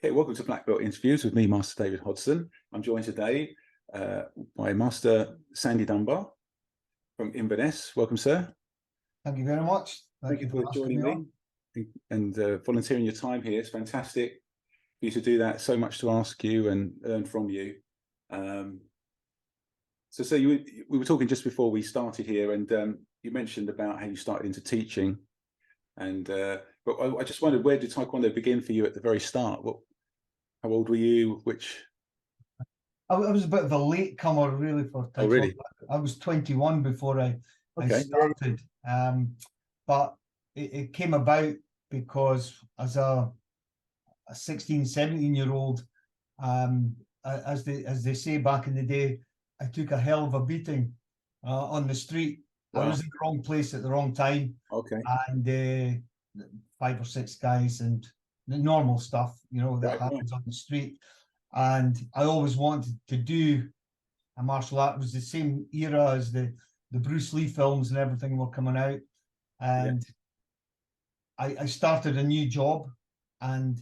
Okay, welcome to Black Belt Interviews with me, Master David Hodson. I'm joined today by Master Sandy Dunbar from Inverness. Welcome, sir. Thank you very much. Thank you for joining me and volunteering your time here. It's fantastic for you to do that. So much to ask you and learn from you. So we were talking just before we started here, and you mentioned about how you started into teaching. And but I just wondered, where did Taekwondo begin for you at the very start? How old were you? I was a bit of a late comer, really, for Taekwondo. Oh, really? I was 21 before I started. But it came about because as a 16, 17-year-old, as they say back in the day, I took a hell of a beating on the street. Wow. I was in the wrong place at the wrong time. Okay. And 5 or 6 guys and the normal stuff, that happens on the street. And I always wanted to do a martial art. It was the same era as the Bruce Lee films and everything were coming out. And I started a new job, and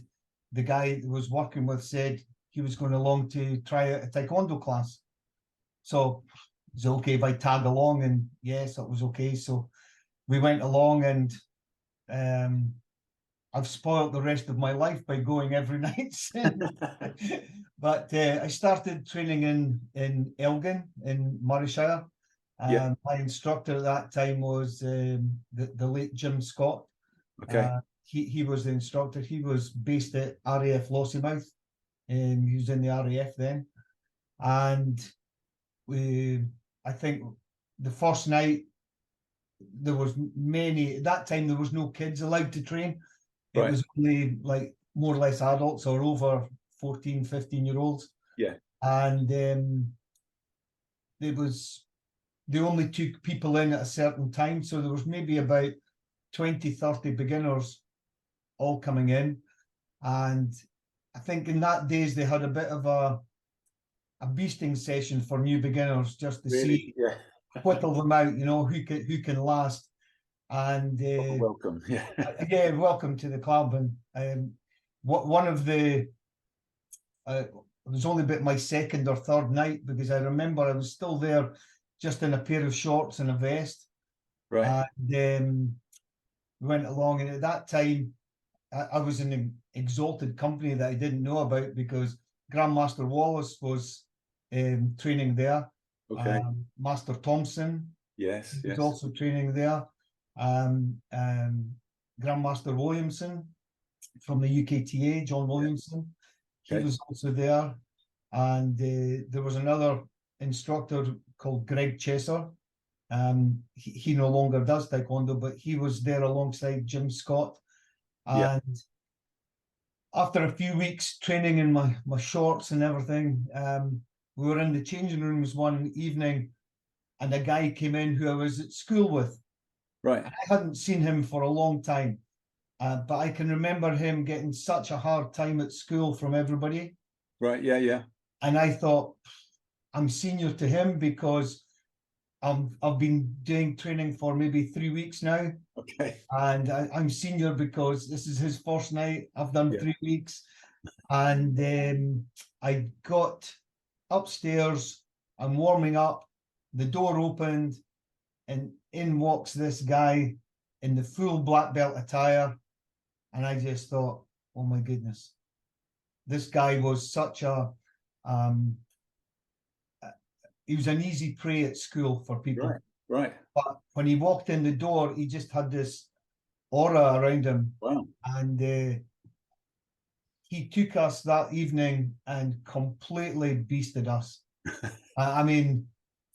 the guy I was working with said he was going along to try out a Taekwondo class. So is it okay if I tag along? And yes, it was okay. So we went along, and I've spoiled the rest of my life by going every night since. But I started training in Elgin in Murrayshire. My instructor at that time was the late Jim Scott. Okay. He was the instructor. He was based at RAF Lossiemouth, and he was in the RAF then. And I think the first night there was at that time there was no kids allowed to train. It was only like more or less adults or over 14, 15-year-olds. Yeah. And they only took people in at a certain time. So there was maybe about 20, 30 beginners all coming in. And I think in that days they had a bit of a beasting session for new beginners just to see, whittle them out, who can last. And welcome, welcome to the club. And one of the it was only about my second or third night, because I remember I was still there just in a pair of shorts and a vest. Right. And we went along, and at that time I was in an exalted company that I didn't know about, because Grandmaster Wallace was training there. Okay. Master Thompson was also training there. Grandmaster Williamson from the UKTA, John Williamson, he was also there. And there was another instructor called Greg Chesser. He no longer does Taekwondo, but he was there alongside Jim Scott. And after a few weeks training in my shorts and everything, we were in the changing rooms one evening, and a guy came in who I was at school with. Right. I hadn't seen him for a long time, but I can remember him getting such a hard time at school from everybody. Right, yeah. And I thought, I'm senior to him because I've been doing training for maybe 3 weeks now. Okay. And I'm senior because this is his first night. I've done 3 weeks. And I got upstairs, I'm warming up, the door opened, and in walks this guy in the full black belt attire. And I just thought, oh my goodness, this guy was such a, he was an easy prey at school for people. Right. But when he walked in the door, he just had this aura around him. Wow. And he took us that evening and completely beasted us. I mean,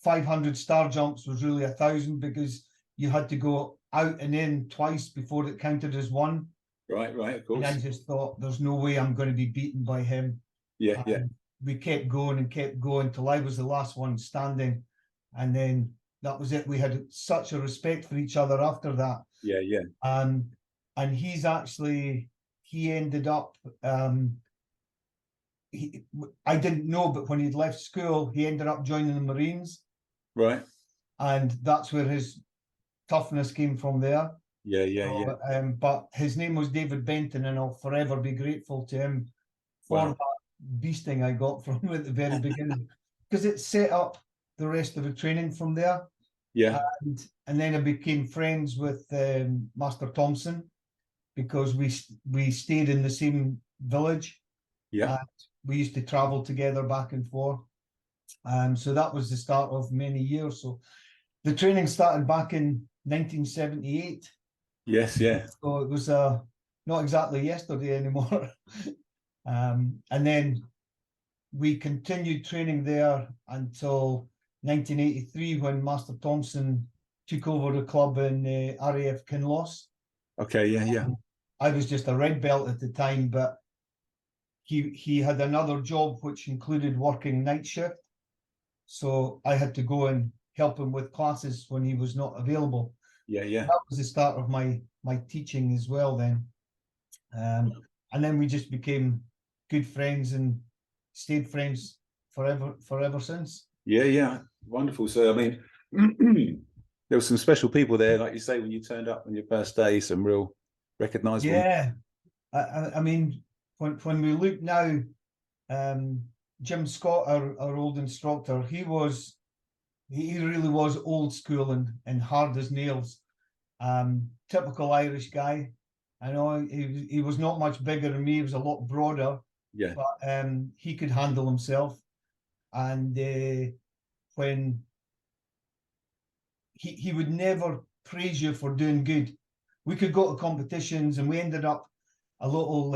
500 star jumps was really 1,000, because you had to go out and in twice before it counted as one. Right, of course. And I just thought, there's no way I'm going to be beaten by him. Yeah. We kept going till I was the last one standing. And then that was it. We had such a respect for each other after that. Yeah. And he ended up, I didn't know, but when he'd left school, he ended up joining the Marines. Right. And that's where his toughness came from there. Yeah. But his name was David Benton, and I'll forever be grateful to him for Wow. that beasting I got from him at the very beginning, because it set up the rest of the training from there. Yeah. And then I became friends with Master Thompson, because we stayed in the same village. Yeah. We used to travel together back and forth. So that was the start of many years. So the training started back in 1978. Yes. Yeah. So it was not exactly yesterday anymore. And then we continued training there until 1983, when Master Thompson took over the club in RAF Kinloss. Okay. Yeah. Yeah. I was just a red belt at the time, but he had another job which included working night shift. So I had to go and help him with classes when he was not available. Yeah. Yeah. That was the start of my teaching as well then. And then we just became good friends and stayed friends forever since. Yeah. Yeah. Wonderful. So, I mean, there were some special people there, like you say, when you turned up on your first day, some real recognizable. Yeah. I mean, when we look now, Jim Scott, our old instructor, he really was old school and hard as nails. Typical Irish guy. I know he was not much bigger than me. He was a lot broader. Yeah. But he could handle himself. And when he would never praise you for doing good. We could go to competitions, and we ended up a little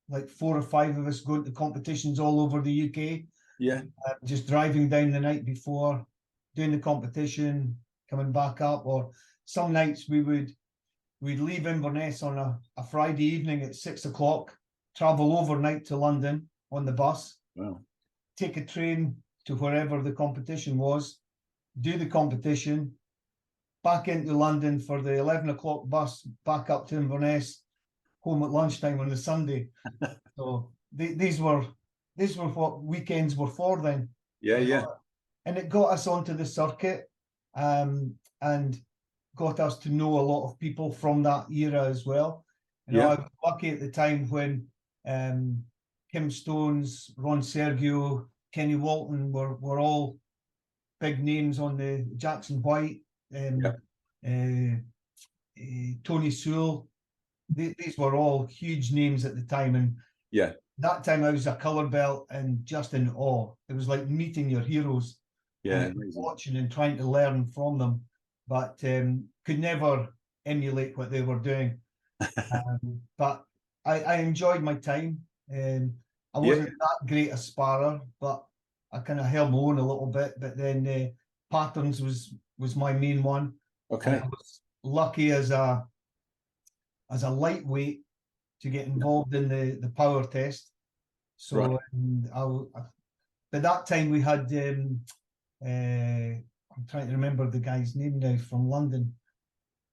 like 4 or 5 of us going to competitions all over the UK. Yeah. Just driving down the night before, doing the competition, coming back up. Or some nights we'd leave Inverness on a Friday evening at 6 o'clock, travel overnight to London on the bus. Wow. Take a train to wherever the competition was, do the competition, back into London for the 11 o'clock bus back up to Inverness, home at lunchtime on the Sunday. So these were what weekends were for then. Yeah. Yeah. And it got us onto the circuit, and got us to know a lot of people from that era as well. You know, Yeah. I was lucky at the time when Kim Stones, Ron Sergio, Kenny Walton were all big names on the Jackson White, Tony Sewell. These were all huge names at the time. And Yeah. that time I was a colour belt and just in awe. It was like meeting your heroes. Yeah. And watching and trying to learn from them, but could never emulate what they were doing. But I enjoyed my time. I wasn't that great a sparrer, but I kind of held my own a little bit. But then patterns was my main one. Okay. And I was lucky as a lightweight to get involved in the power test. So by that time we had I'm trying to remember the guy's name now from London.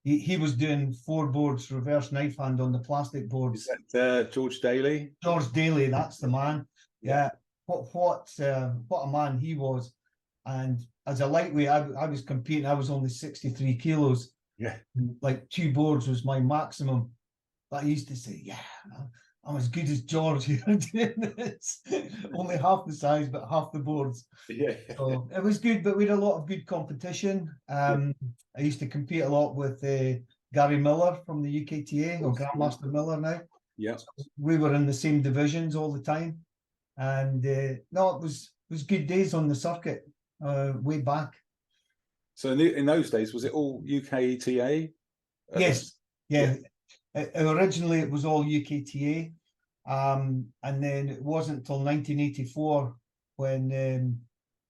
He was doing 4 boards reverse knife hand on the plastic boards. Is that George Daly? George Daly, that's the man. Yeah. What a man he was. And as a lightweight, I was competing. I was only 63 kilos. Yeah. Like 2 boards was my maximum. But I used to say, yeah, I'm as good as George here doing this. Only half the size, but half the boards. Yeah. So it was good, but we had a lot of good competition. I used to compete a lot with Gary Miller from the UKTA, or Grandmaster Miller now. Yeah. So we were in the same divisions all the time. And no, it was good days on the circuit way back. So in those days, was it all UKTA? Yes. Yeah. Originally, it was all UKTA. And then it wasn't until 1984 when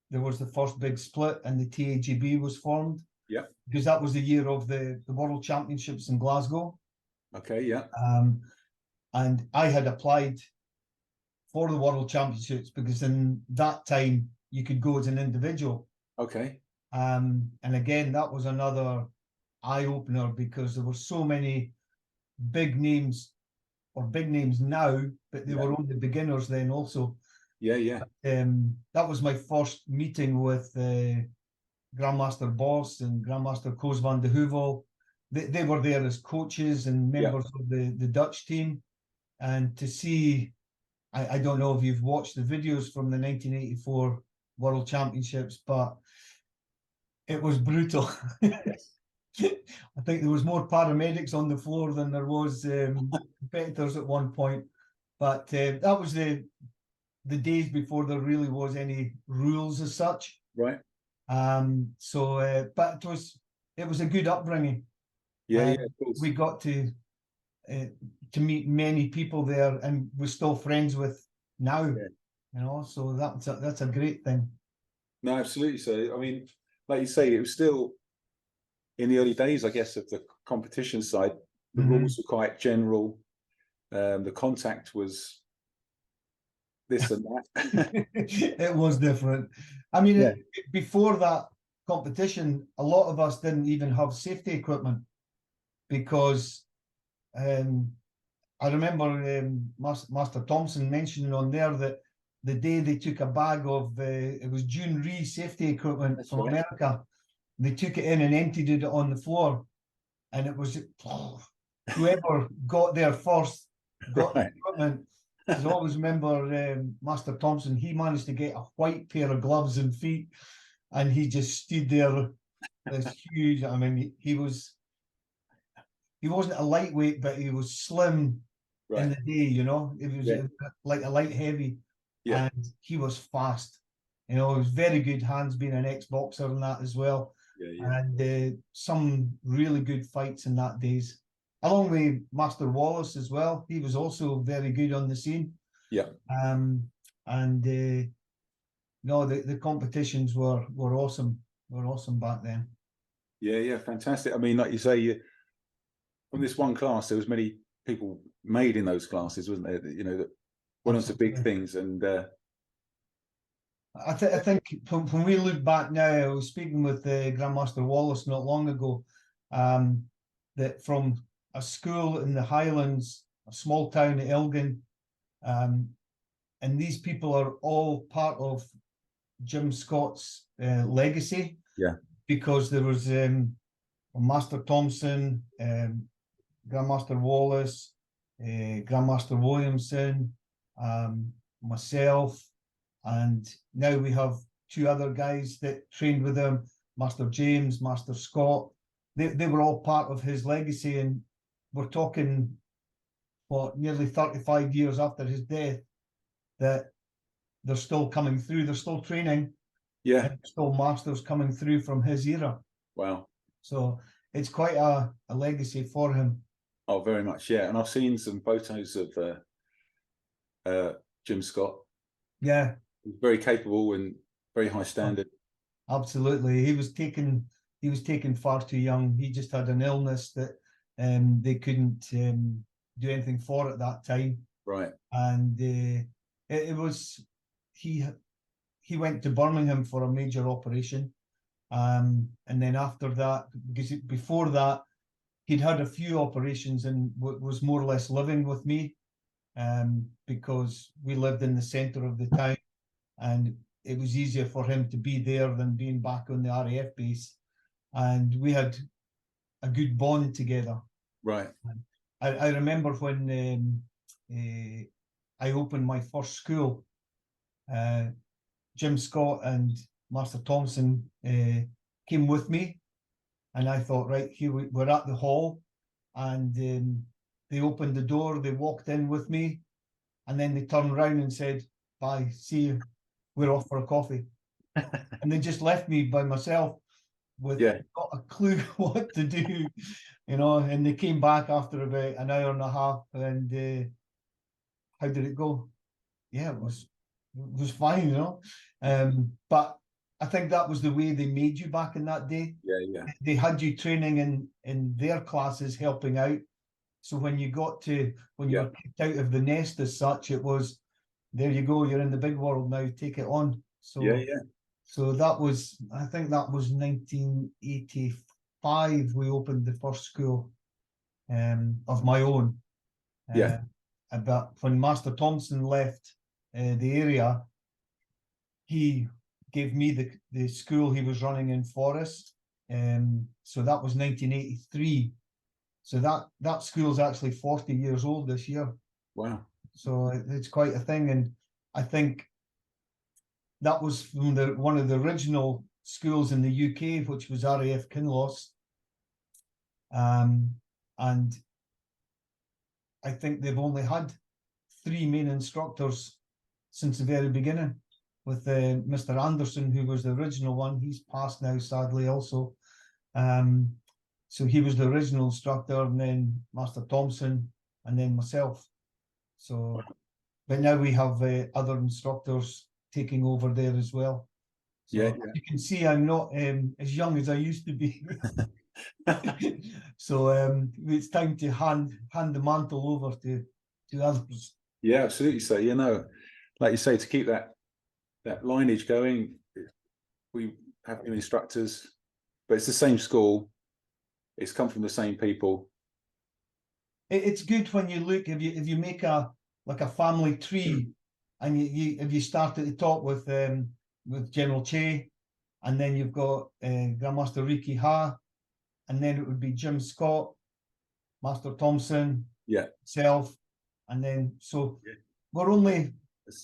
there was the first big split and the TAGB was formed. Yeah. Because that was the year of the World Championships in Glasgow. Okay, yeah. And I had applied for the World Championships because in that time you could go as an individual. Okay. And again, that was another eye-opener because there were so many big names now, but they were only beginners then also. Yeah, yeah. That was my first meeting with Grandmaster Boss and Grandmaster Koos van de Heuvel. They were there as coaches and members of the Dutch team. And to see I don't know if you've watched the videos from the 1984 World Championships, but it was brutal. I think there was more paramedics on the floor than there was competitors at one point. But that was the days before there really was any rules as such. Right. But it was a good upbringing. Yeah, yeah, of course. We got to meet many people there, and we're still friends with now. Yeah. You know, so that's a great thing. No, absolutely. So, I mean, like you say, it was still in the early days, I guess, of the competition side. The rules were quite general. The contact was this and that. It was different. I mean, before that competition, a lot of us didn't even have safety equipment because I remember Master Thompson mentioning on there that the day they took a bag of it was June Ree safety equipment from America, they took it in and emptied it on the floor, and it was whoever got there first got the equipment. I always remember Master Thompson, he managed to get a white pair of gloves and feet, and he just stood there, this huge, I mean, he wasn't a lightweight, but he was slim in the day, you know. It was like a light heavy, and he was fast. You know, he was very good hands, being an ex-boxer and that as well. And some really good fights in that days. Along with Master Wallace as well. He was also very good on the scene. No, the competitions were awesome. Were awesome back then. Yeah, fantastic. I mean, like you say, from this one class, there was many people made in those classes, wasn't there? You know, that went on to big things. And I think when we look back now, I was speaking with Grandmaster Wallace not long ago, that from a school in the Highlands, a small town at Elgin, and these people are all part of Jim Scott's legacy. Because there was Master Thompson, Grandmaster Wallace, Grandmaster Williamson, myself, and now we have two other guys that trained with him, Master James, Master Scott. They were all part of his legacy, and we're talking, nearly 35 years after his death, that they're still coming through, they're still training, and still masters coming through from his era. Wow. So it's quite a legacy for him. Oh, very much, yeah. And I've seen some photos of Jim Scott. Yeah. He's very capable and very high standard. Absolutely. He was taken far too young. He just had an illness that they couldn't do anything for at that time. Right. And it was he went to Birmingham for a major operation. And then after that, because before that, he'd had a few operations and was more or less living with me, because we lived in the centre of the town, and it was easier for him to be there than being back on the RAF base. And we had a good bond together. Right. I remember when I opened my first school, Jim Scott and Master Thompson came with me, and I thought, right, here we're at the hall, and they opened the door, they walked in with me, and then they turned around and said, bye, see you, we're off for a coffee. And they just left me by myself with not a clue what to do, you know. And they came back after about an hour and a half, and how did it go? Yeah, it was fine, you know. But I think that was the way they made you back in that day. They had you training in their classes, helping out. So when you were kicked out of the nest as such, it was, there you go, you're in the big world now, take it on. So so that was, I think that was 1985 we opened the first school of my own. But when Master Thompson left the area, he gave me the school he was running in Forest. So that was 1983. So that school's actually 40 years old this year. Wow. So it's quite a thing, and I think that was from one of the original schools in the UK, which was RAF Kinloss. And I think they've only had 3 main instructors since the very beginning, with Mr. Anderson, who was the original one. He's passed now, sadly, also. So he was the original instructor, and then Master Thompson, and then myself. So, but now we have other instructors taking over there as well. So Yeah, you can see I'm not as young as I used to be. So it's time to hand the mantle over to others. yeah, absolutely. So, you know, like you say, to keep that lineage going, we have new instructors, but it's the same school. It's come from the same people. It's good when you look, if you make a family tree, and if you start at the top with General Che, and then you've got Grandmaster Riki Ha, and then it would be Jim Scott, Master Thompson, Yeah, self, and then so we're only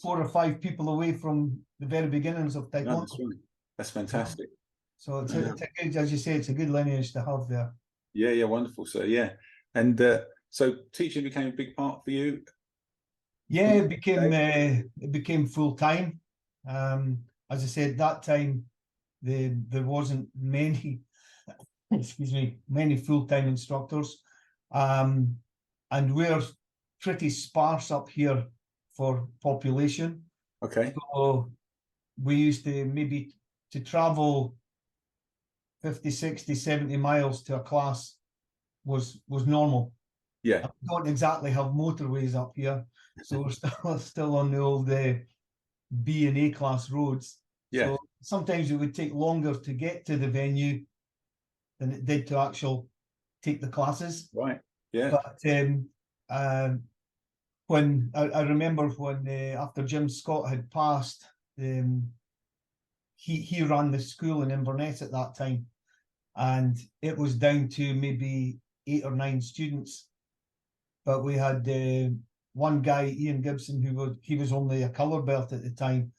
4 or 5 people away from the very beginnings of Taekwondo. no, that's right. That's fantastic. So it's a good, as you say, it's a good lineage to have there. Yeah, yeah, wonderful. So yeah, and so teaching became a big part for you. Yeah, it became full time. As I said, that time there wasn't many, excuse me, many full-time instructors, and we're pretty sparse up here for population. Okay. So we used to maybe to travel 50, 60, 70 miles to a class was normal. Yeah. We don't exactly have motorways up here, so we're still on the old B and A class roads. Yeah. So sometimes it would take longer to get to the venue than it did to take the classes. Right. Yeah. But when I remember when after Jim Scott had passed, he ran the school in Inverness at that time, and it was down to maybe 8 or 9 students. But we had one guy, Ian Gibson, he was only a colour belt at the time,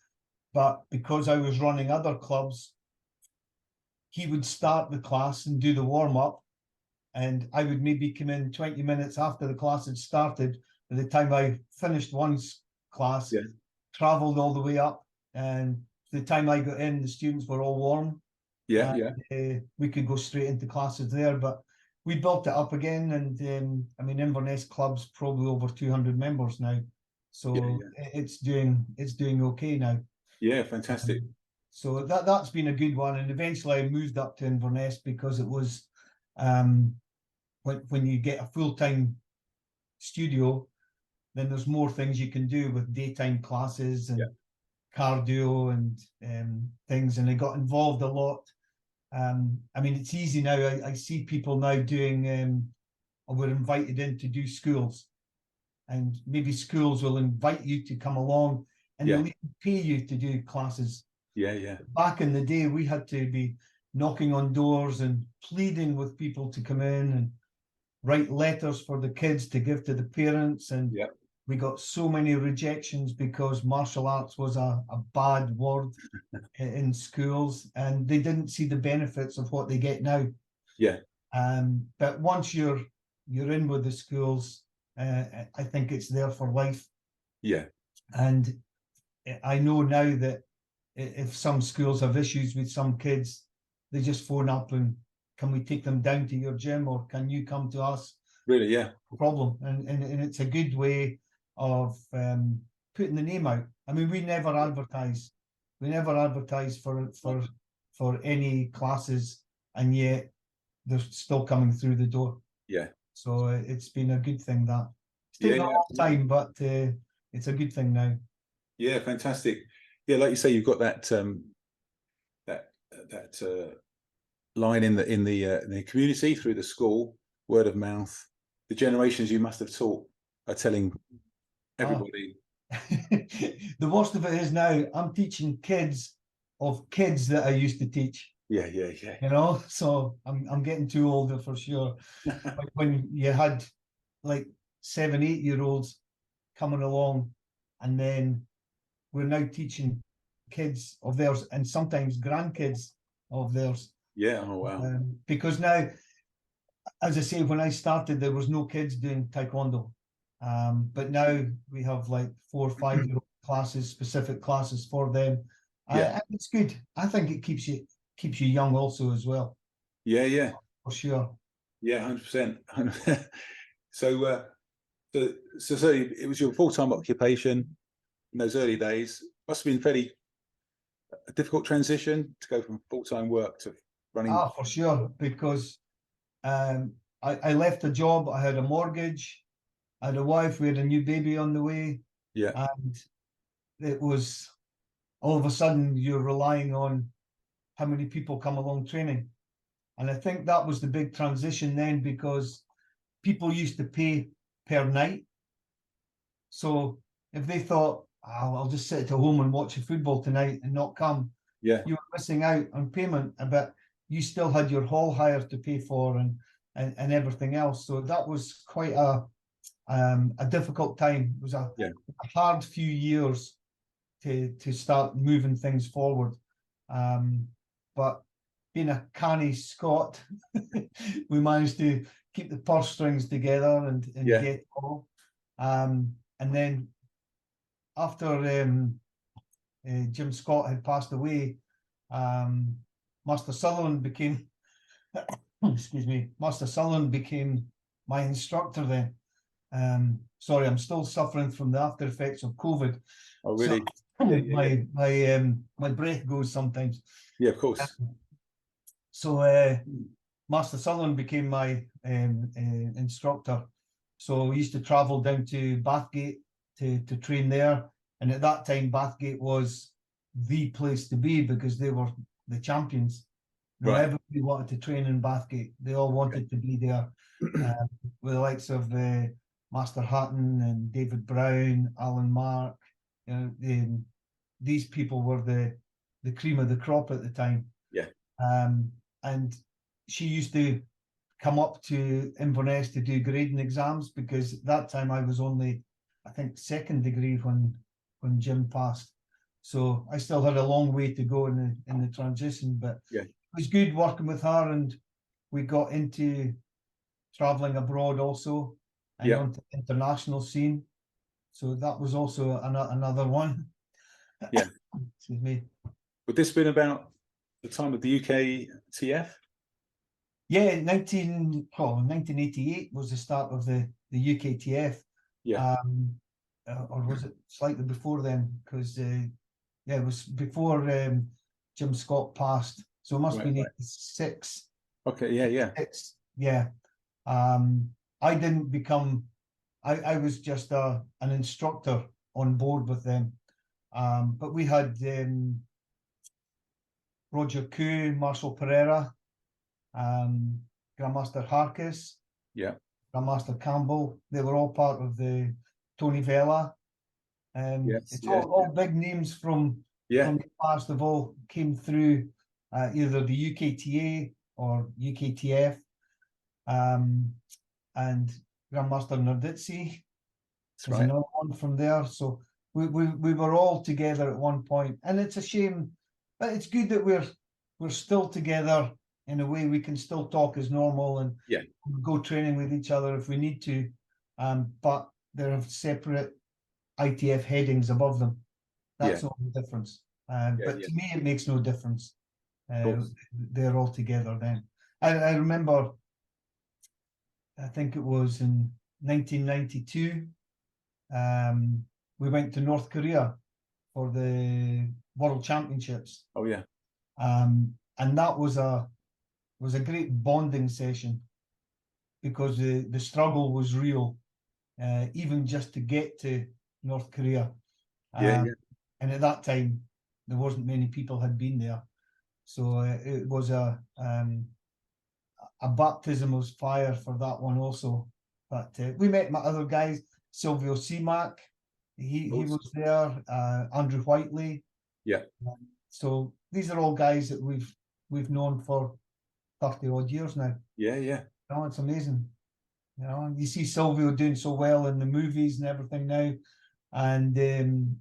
but because I was running other clubs, he would start the class and do the warm-up, and I would maybe come in 20 minutes after the class had started. By the time I finished one class, travelled all the way up, and the time I got in, the students were all warm. Yeah, we could go straight into classes there, but we built it up again, and I mean, Inverness Club's probably over 200 members now, so it's doing okay now. Yeah, fantastic. So that's been a good one, and eventually I moved up to Inverness because it was when you get a full-time studio, then there's more things you can do with daytime classes and cardio and things, and I got involved a lot. I mean, it's easy now. I see people now doing, or we're invited in to do schools, and maybe schools will invite you to come along, and they'll even pay you to do classes. Yeah. Back in the day, we had to be knocking on doors and pleading with people to come in and write letters for the kids to give to the parents, and we got so many rejections because martial arts was a bad word in schools, and they didn't see the benefits of what they get now. But once you're in with the schools, I think it's there for life. And I know now that if some schools have issues with some kids, they just phone up and, can we take them down to your gym, or can you come to us? Really? No problem. And it's a good way of putting the name out. I mean, we never advertise. We never advertise for any classes, and yet they're still coming through the door. So it's been a good thing. That it's taken a long time, but it's a good thing now. Yeah, fantastic. Yeah, like you say, you've got that line in the community, through the school, word of mouth. The generations you must have taught are telling everybody. The worst of it is now I'm teaching kids of kids that I used to teach. Yeah. You know, so I'm getting too older for sure. Like when you had like 7, 8 year olds coming along, and then we're now teaching kids of theirs and sometimes grandkids of theirs. Yeah. Oh wow. Because now, as I say, when I started, there was no kids doing Taekwondo. But now we have like 4 or 5 year old classes, specific classes for them. Yeah. And it's good. I think it keeps you young also as well. Yeah. Yeah. For sure. Yeah. 100%. So it was your full-time occupation in those early days. Must have been fairly a difficult transition to go from full-time work to running. Ah, for sure, because I left a job, I had a mortgage, I had a wife, we had a new baby on the way. Yeah. And it was all of a sudden you're relying on how many people come along training. And I think that was the big transition then, because people used to pay per night. So if they thought, oh, I'll just sit at home and watch the football tonight and not come, Yeah. you were missing out on payment, but you still had your hall hire to pay for and everything else. So that was quite a difficult time. It was a hard few years to start moving things forward. But being a canny Scot, we managed to keep the purse strings together and get it all. And then after Jim Scott had passed away, Master Sutherland became excuse me, Master Sutherland became my instructor then. Sorry, I'm still suffering from the after effects of COVID. Oh, really? So, my breath goes sometimes. Yeah, of course. So Master Sutherland became my instructor. So we used to travel down to Bathgate to train there. And at that time, Bathgate was the place to be because they were the champions. Right. Everybody wanted to train in Bathgate. They all wanted to be there. With the likes of Master Hutton and David Brown, Alan Mark. These people were the cream of the crop at the time. Yeah. And she used to come up to Inverness to do grading exams, because at that time I was only, I think, second degree when Jim passed. So I still had a long way to go in the transition, but it was good working with her, and we got into traveling abroad also and onto the international scene. So that was also another one. Yeah. Excuse me. Would this been about the time of the UKTF? Yeah, 1988 was the start of the UKTF. Yeah. Or was it slightly before then? Because it was before Jim Scott passed. So it must have been 86. Okay, yeah. Yeah. I didn't become, I was just an instructor on board with them. But we had Roger Koo, Marshall Pereira, Grandmaster Harkis, Grandmaster Campbell. They were all part of the Tony Vela. It's all big names from the past. Have all came through either the UKTA or UKTF. And Grandmaster Nerditzi was another one from there. So we were all together at one point, and it's a shame, but it's good that we're still together in a way. We can still talk as normal and go training with each other if we need to, but there are separate ITF headings above them. That's the only difference. But to me, it makes no difference. They're all together then. I remember, I think it was in 1992, we went to North Korea for the World Championships. Oh yeah. And that was a great bonding session, because the struggle was real, even just to get to North Korea. And at that time, there wasn't many people had been there. So it was a baptism of fire for that one also. But we met my other guys, Silvio Seamack, he was there, Andrew Whiteley. Yeah. So these are all guys that we've known for 30 odd years now. Yeah. Oh, it's amazing. You know, you see Silvio doing so well in the movies and everything now, and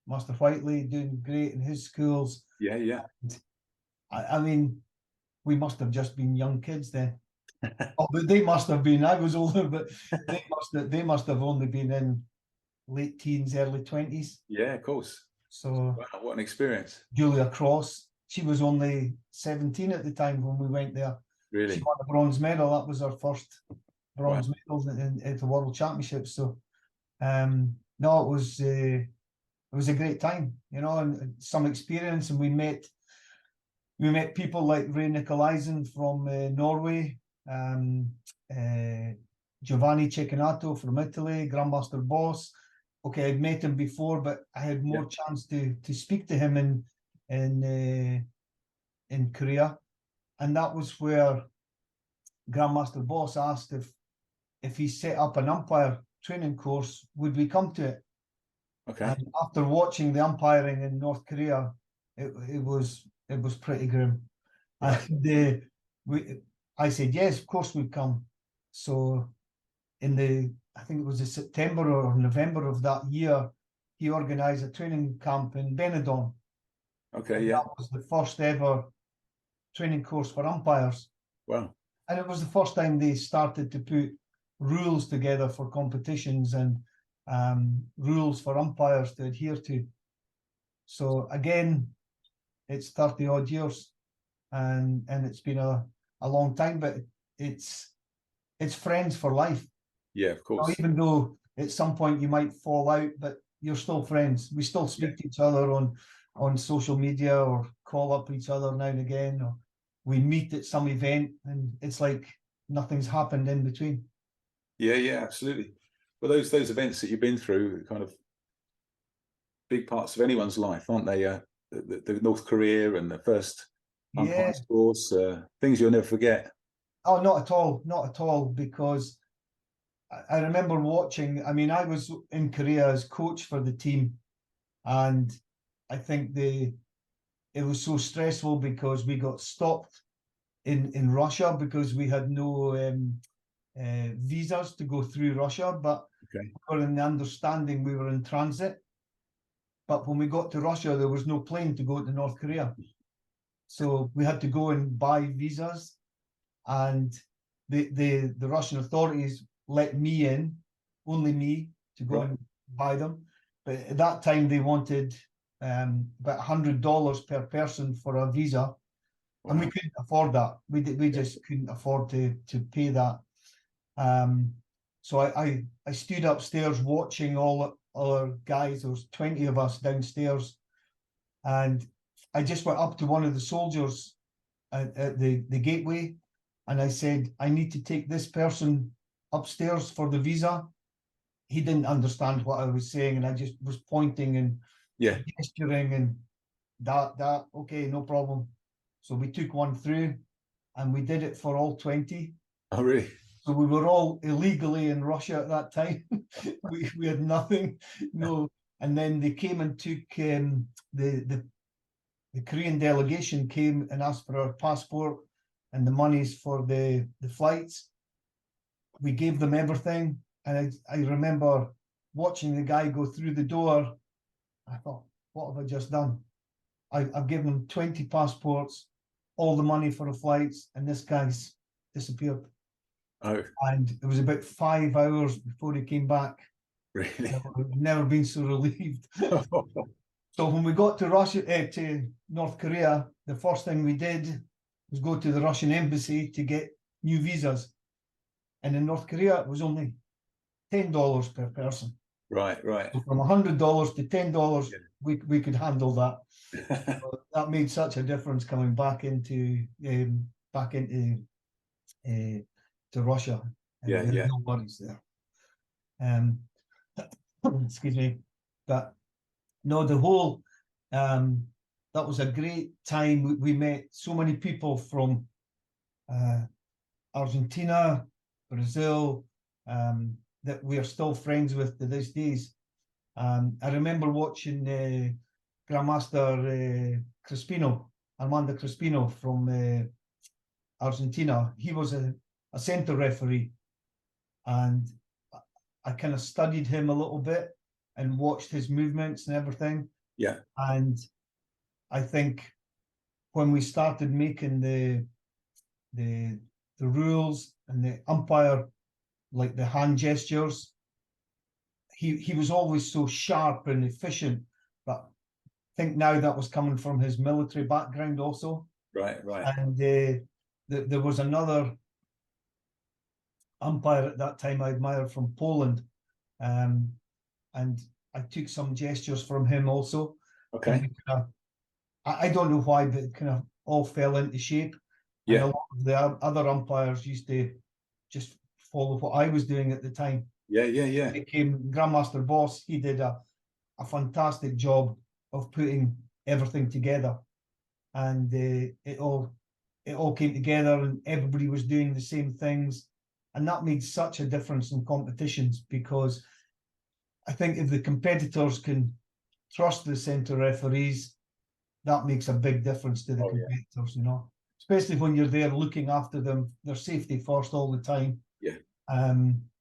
Master Whiteley doing great in his schools. Yeah, yeah. I mean, we must have just been young kids then. Oh, but they must have been. I was older, but they must have only been in late teens, early 20s. Yeah, of course. So Wow, what an experience. Julia Cross, she was only 17 at the time when we went there. She Really. won a bronze medal. That was her first bronze Wow. medal at the World Championships. So no, it was a great time, you know, and some experience. And we met people like Ray Nicolaisen from Norway, Giovanni Cecchinato from Italy, Grandmaster Boss. Okay, I'd met him before, but I had more chance to speak to him in Korea, and that was where Grandmaster Boss asked if he set up an umpire training course, would we come to it? Okay. And after watching the umpiring in North Korea, it was pretty grim. Right. And I said yes, of course we'd come. So I think it was in September or November of that year, he organised a training camp in Benidorm. Okay, yeah. That was the first ever training course for umpires. Wow. And it was the first time they started to put rules together for competitions and rules for umpires to adhere to. So again, it's 30 odd years, and it's been a long time, but it's friends for life. Yeah, of course. Even though at some point you might fall out, but you're still friends. We still speak to each other on social media or call up each other now and again, or we meet at some event, and it's like nothing's happened in between. Yeah, yeah, absolutely. Well, those events that you've been through, kind of big parts of anyone's life, aren't they? The North Korea and the first umpire course, things you'll never forget. Oh, not at all, not at all, because I remember watching. I mean, I was in Korea as coach for the team, and I think it was so stressful because we got stopped in Russia because we had no visas to go through Russia, but we were in the understanding we were in transit. But when we got to Russia, there was no plane to go to North Korea. So we had to go and buy visas, and the Russian authorities let me in, only me, to go and buy them. But at that time, they wanted about $100 per person for a visa. Wow. And we couldn't afford that. We just couldn't afford to pay that. So I stood upstairs watching all our guys. There was 20 of us downstairs, and I just went up to one of the soldiers at the gateway, and I said, I need to take this person upstairs for the visa. He didn't understand what I was saying, and I just was pointing and gesturing, and that okay, no problem. So we took one through, and we did it for all 20. Oh, really? So we were all illegally in Russia at that time. we had nothing, no. And then they came and took the Korean delegation came and asked for our passport and the monies for the flights. We gave them everything, and I remember watching the guy go through the door. I thought, what have I just done? I've given him 20 passports, all the money for the flights, and this guy's disappeared. Oh. And it was about 5 hours before he came back. Really? I've never been so relieved. So when we got to Russia, to North Korea, the first thing we did was go to the Russian embassy to get new visas. And in North Korea, it was only $10 per person. Right. So from $100 to $10, we could handle that. So that made such a difference coming back into to Russia. And no worries there. Excuse me. But no, the whole that was a great time. We met so many people from Argentina, Brazil, that we are still friends with to this days. I remember watching Grandmaster Armando Crispino from Argentina. He was a center referee. and I kind of studied him a little bit and watched his movements and everything. Yeah. And I think when we started making the rules and the umpire, like the hand gestures, he was always so sharp and efficient. But I think now that was coming from his military background also. Right, right. And there was another umpire at that time I admired from Poland, and I took some gestures from him also. Okay. I don't know why, but it kind of all fell into shape. Yeah. And a lot of the other umpires used to just follow what I was doing at the time. Yeah, yeah, yeah. Became Grandmaster Boss. He did a fantastic job of putting everything together, and it all came together, and everybody was doing the same things, and that made such a difference in competitions, because I think if the competitors can trust the centre referees, that makes a big difference to the competitors, you know, especially when you're there looking after them, their safety first all the time. Yeah.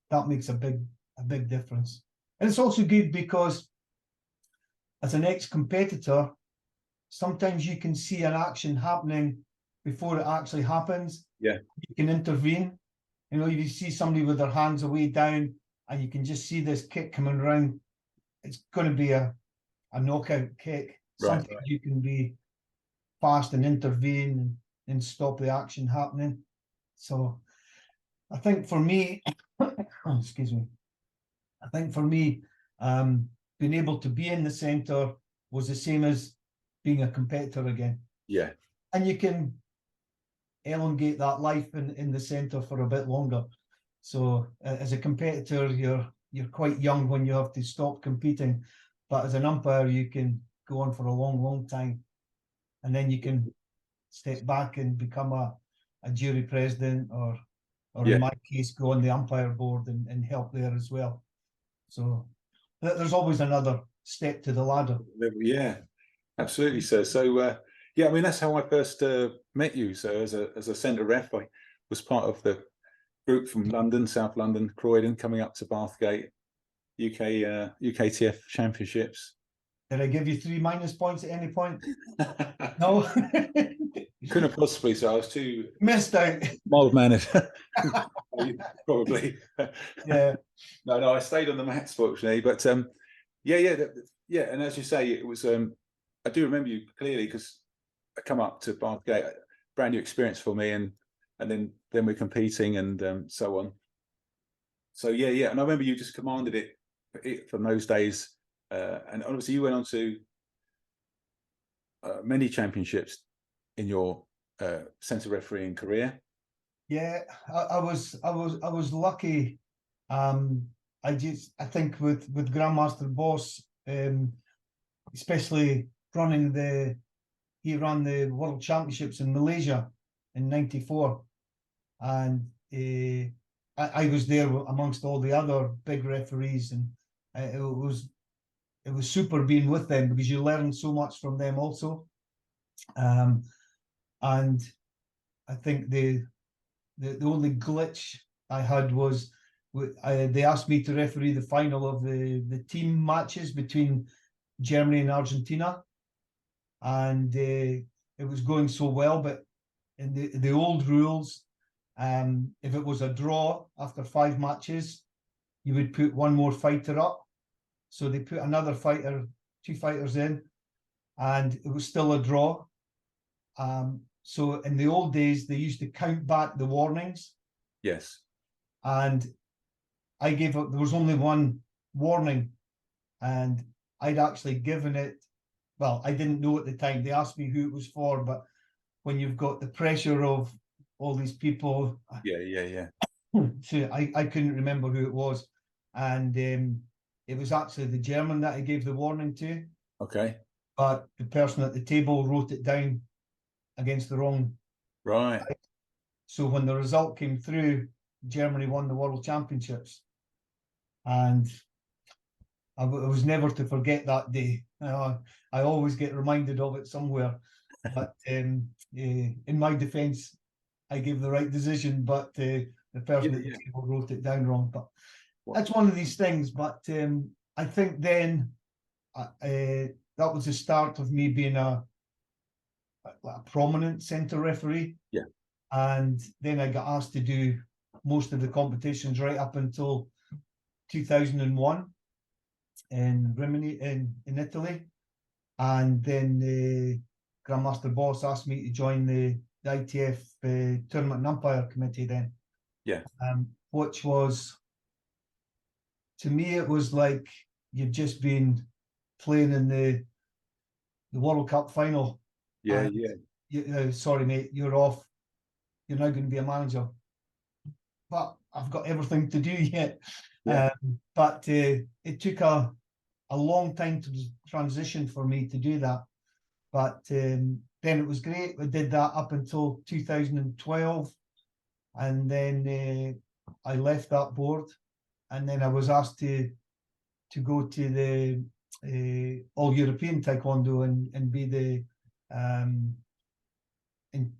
That makes a big difference. And it's also good because as an ex-competitor, sometimes you can see an action happening before it actually happens. Yeah. You can intervene. You know, you see somebody with their hands away down and you can just see this kick coming around. It's going to be a knockout kick. Right, Sometimes you can be fast and intervene and stop the action happening. So I think for me, excuse me, I think for me, being able to be in the centre was the same as being a competitor again. Yeah. And you can elongate that life in the centre for a bit longer. So as a competitor, you're quite young when you have to stop competing, but as an umpire, you can go on for a long time, and then you can step back and become a jury president, or in my case, go on the umpire board and help there as well. So there's always another step to the ladder. Yeah, absolutely, sir. So yeah, I mean, that's how I first met you. So as a centre ref, I was part of the group from London, South London, Croydon, coming up to Bathgate, UKTF Championships. Did I give you 3 minus points at any point? No. Couldn't have possibly, so I was too missed out. Mild-mannered. Probably. Yeah. No, I stayed on the mats, fortunately. But yeah. And as you say, it was. I do remember you clearly because I come up to Bathgate, brand new experience for me, and then we're competing and so on. So yeah, and I remember you just commanded it from those days, and obviously you went on to many championships in your centre refereeing career. Yeah, I was lucky. I think with Grandmaster Boss, especially he ran the World Championships in Malaysia in '94, and I was there amongst all the other big referees, and it was super being with them because you learn so much from them also. And I think the only glitch I had was they asked me to referee the final of the team matches between Germany and Argentina, and it was going so well. But in the old rules, if it was a draw after 5 matches, you would put one more fighter up. So they put another fighter, 2 fighters in, and it was still a draw. So in the old days, they used to count back the warnings. Yes. And there was only one warning, and I'd actually given it. Well, I didn't know at the time. They asked me who it was for, but when you've got the pressure of all these people, yeah. So I couldn't remember who it was, and it was actually the German that I gave the warning to. Okay. But the person at the table wrote it down against the wrong. Right. So when the result came through, Germany won the World Championships, and I was never to forget that day. I always get reminded of it somewhere. But in my defence, I gave the right decision, but the The person Yeah, at the yeah. table wrote it down wrong, but Wow. that's one of these things. But I think then that was the start of me being a prominent centre referee. Yeah. And then I got asked to do most of the competitions right up until 2001 in Rimini in Italy. And then the Grandmaster Boss asked me to join the ITF Tournament and Umpire Committee then. Yeah. Which was, to me, it was like you'd just been playing in the World Cup final. Yeah, yeah. Sorry, mate, you're off. You're now going to be a manager. But I've got everything to do yet. Yeah. But it took a long time to transition for me to do that. But then it was great. We did that up until 2012. And then I left that board. And then I was asked to go to the All-European Taekwondo and be the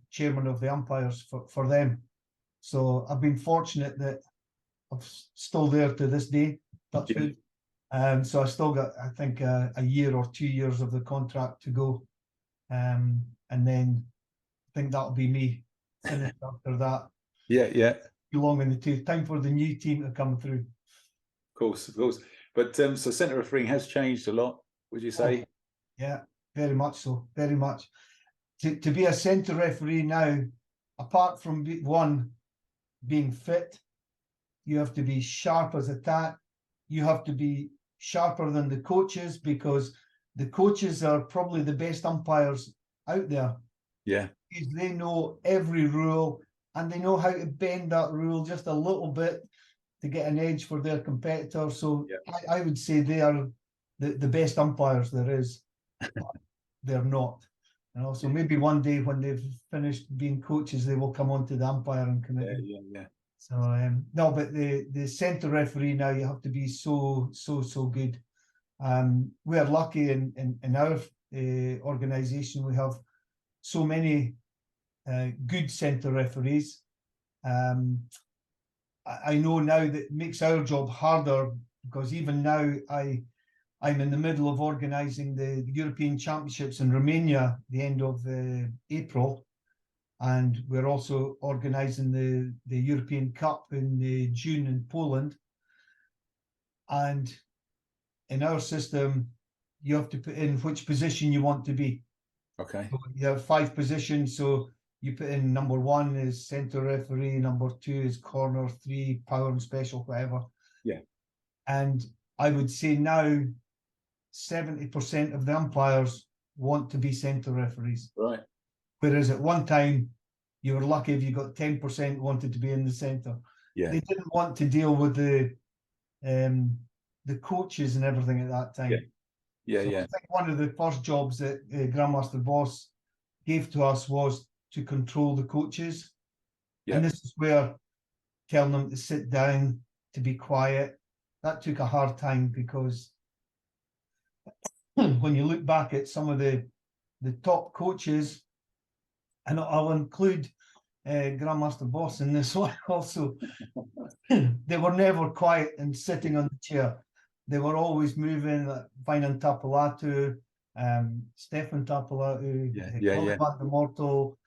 chairman of the umpires for them. So I've been fortunate that I'm still there to this day. Touch wood. So I still got, I think, a year or 2 years of the contract to go. And then I think that'll be me finished after that. Yeah, yeah. Too long in the tooth. Time for the new team to come through. Of course, of course. But so centre refereeing has changed a lot, would you say? Oh, yeah, very much so. Very much. To be a centre referee now, apart from being fit, you have to be sharp as a tack. You have to be sharper than the coaches, because the coaches are probably the best umpires out there. Yeah. Because they know every rule and they know how to bend that rule just a little bit to get an edge for their competitor. So yeah. I would say they are the best umpires there is. They're not. So maybe one day when they've finished being coaches, they will come on to the umpiring committee. Yeah. So no, but the centre referee now, you have to be so good. We are lucky in our organisation. We have so many good centre referees. I know now that it makes our job harder, because even now I'm in the middle of organising the European Championships in Romania the end of April, and we're also organising the European Cup in June in Poland. And in our system, you have to put in which position you want to be. Okay. So you have 5 positions, so you put in number 1 is centre referee, number 2 is corner, 3 power and special, whatever. Yeah. And I would say now 70% of the umpires want to be centre referees. Right. Whereas at one time, you were lucky if you got 10% wanted to be in the centre. Yeah. They didn't want to deal with the coaches and everything at that time. Yeah. So I think one of the first jobs that Grandmaster Boss gave to us was to control the coaches. Yeah. And this is where telling them to sit down, to be quiet, that took a hard time, because when you look back at some of the top coaches, and I'll include Grandmaster Boss in this one also, they were never quiet and sitting on the chair. They were always moving, like Vinan Tapalatu, Stefan Tapalatu, Van de Morto,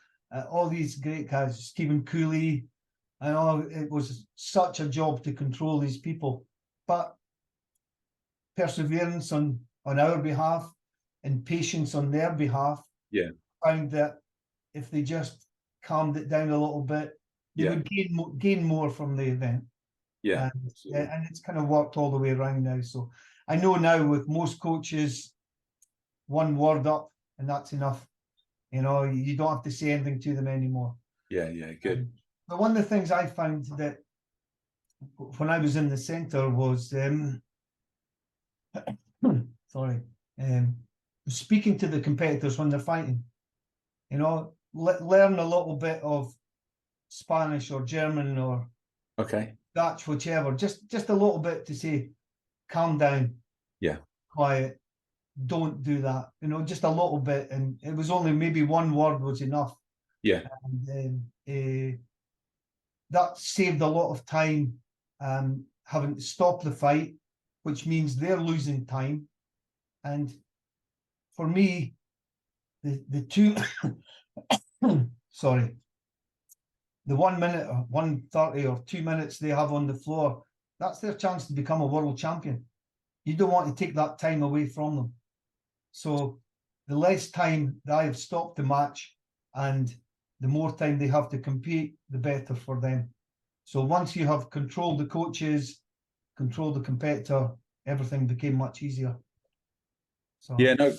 all these great guys, Stephen Cooley. I know it was such a job to control these people, but perseverance on our behalf and patience on their behalf. Yeah. Found that if they just calmed it down a little bit, they would gain more from the event. Yeah. And it's kind of worked all the way around now. So I know now with most coaches, one word up and that's enough. You don't have to say anything to them anymore. Yeah, good. But one of the things I found that when I was in the centre was speaking to the competitors when they're fighting. Learn a little bit of Spanish or German or Dutch, whichever. Just a little bit to say, calm down. Yeah. Quiet. Don't do that. Just a little bit. And it was only maybe one word was enough. Yeah. And that saved a lot of time having to stop the fight, which means they're losing time. And for me, the two sorry, the 1 minute or 1:30 or 2 minutes they have on the floor, that's their chance to become a world champion. You don't want to take that time away from them. So the less time that I've stopped the match and the more time they have to compete, the better for them. So once you have controlled the coaches, controlled the competitor, everything became much easier. So Yeah, no,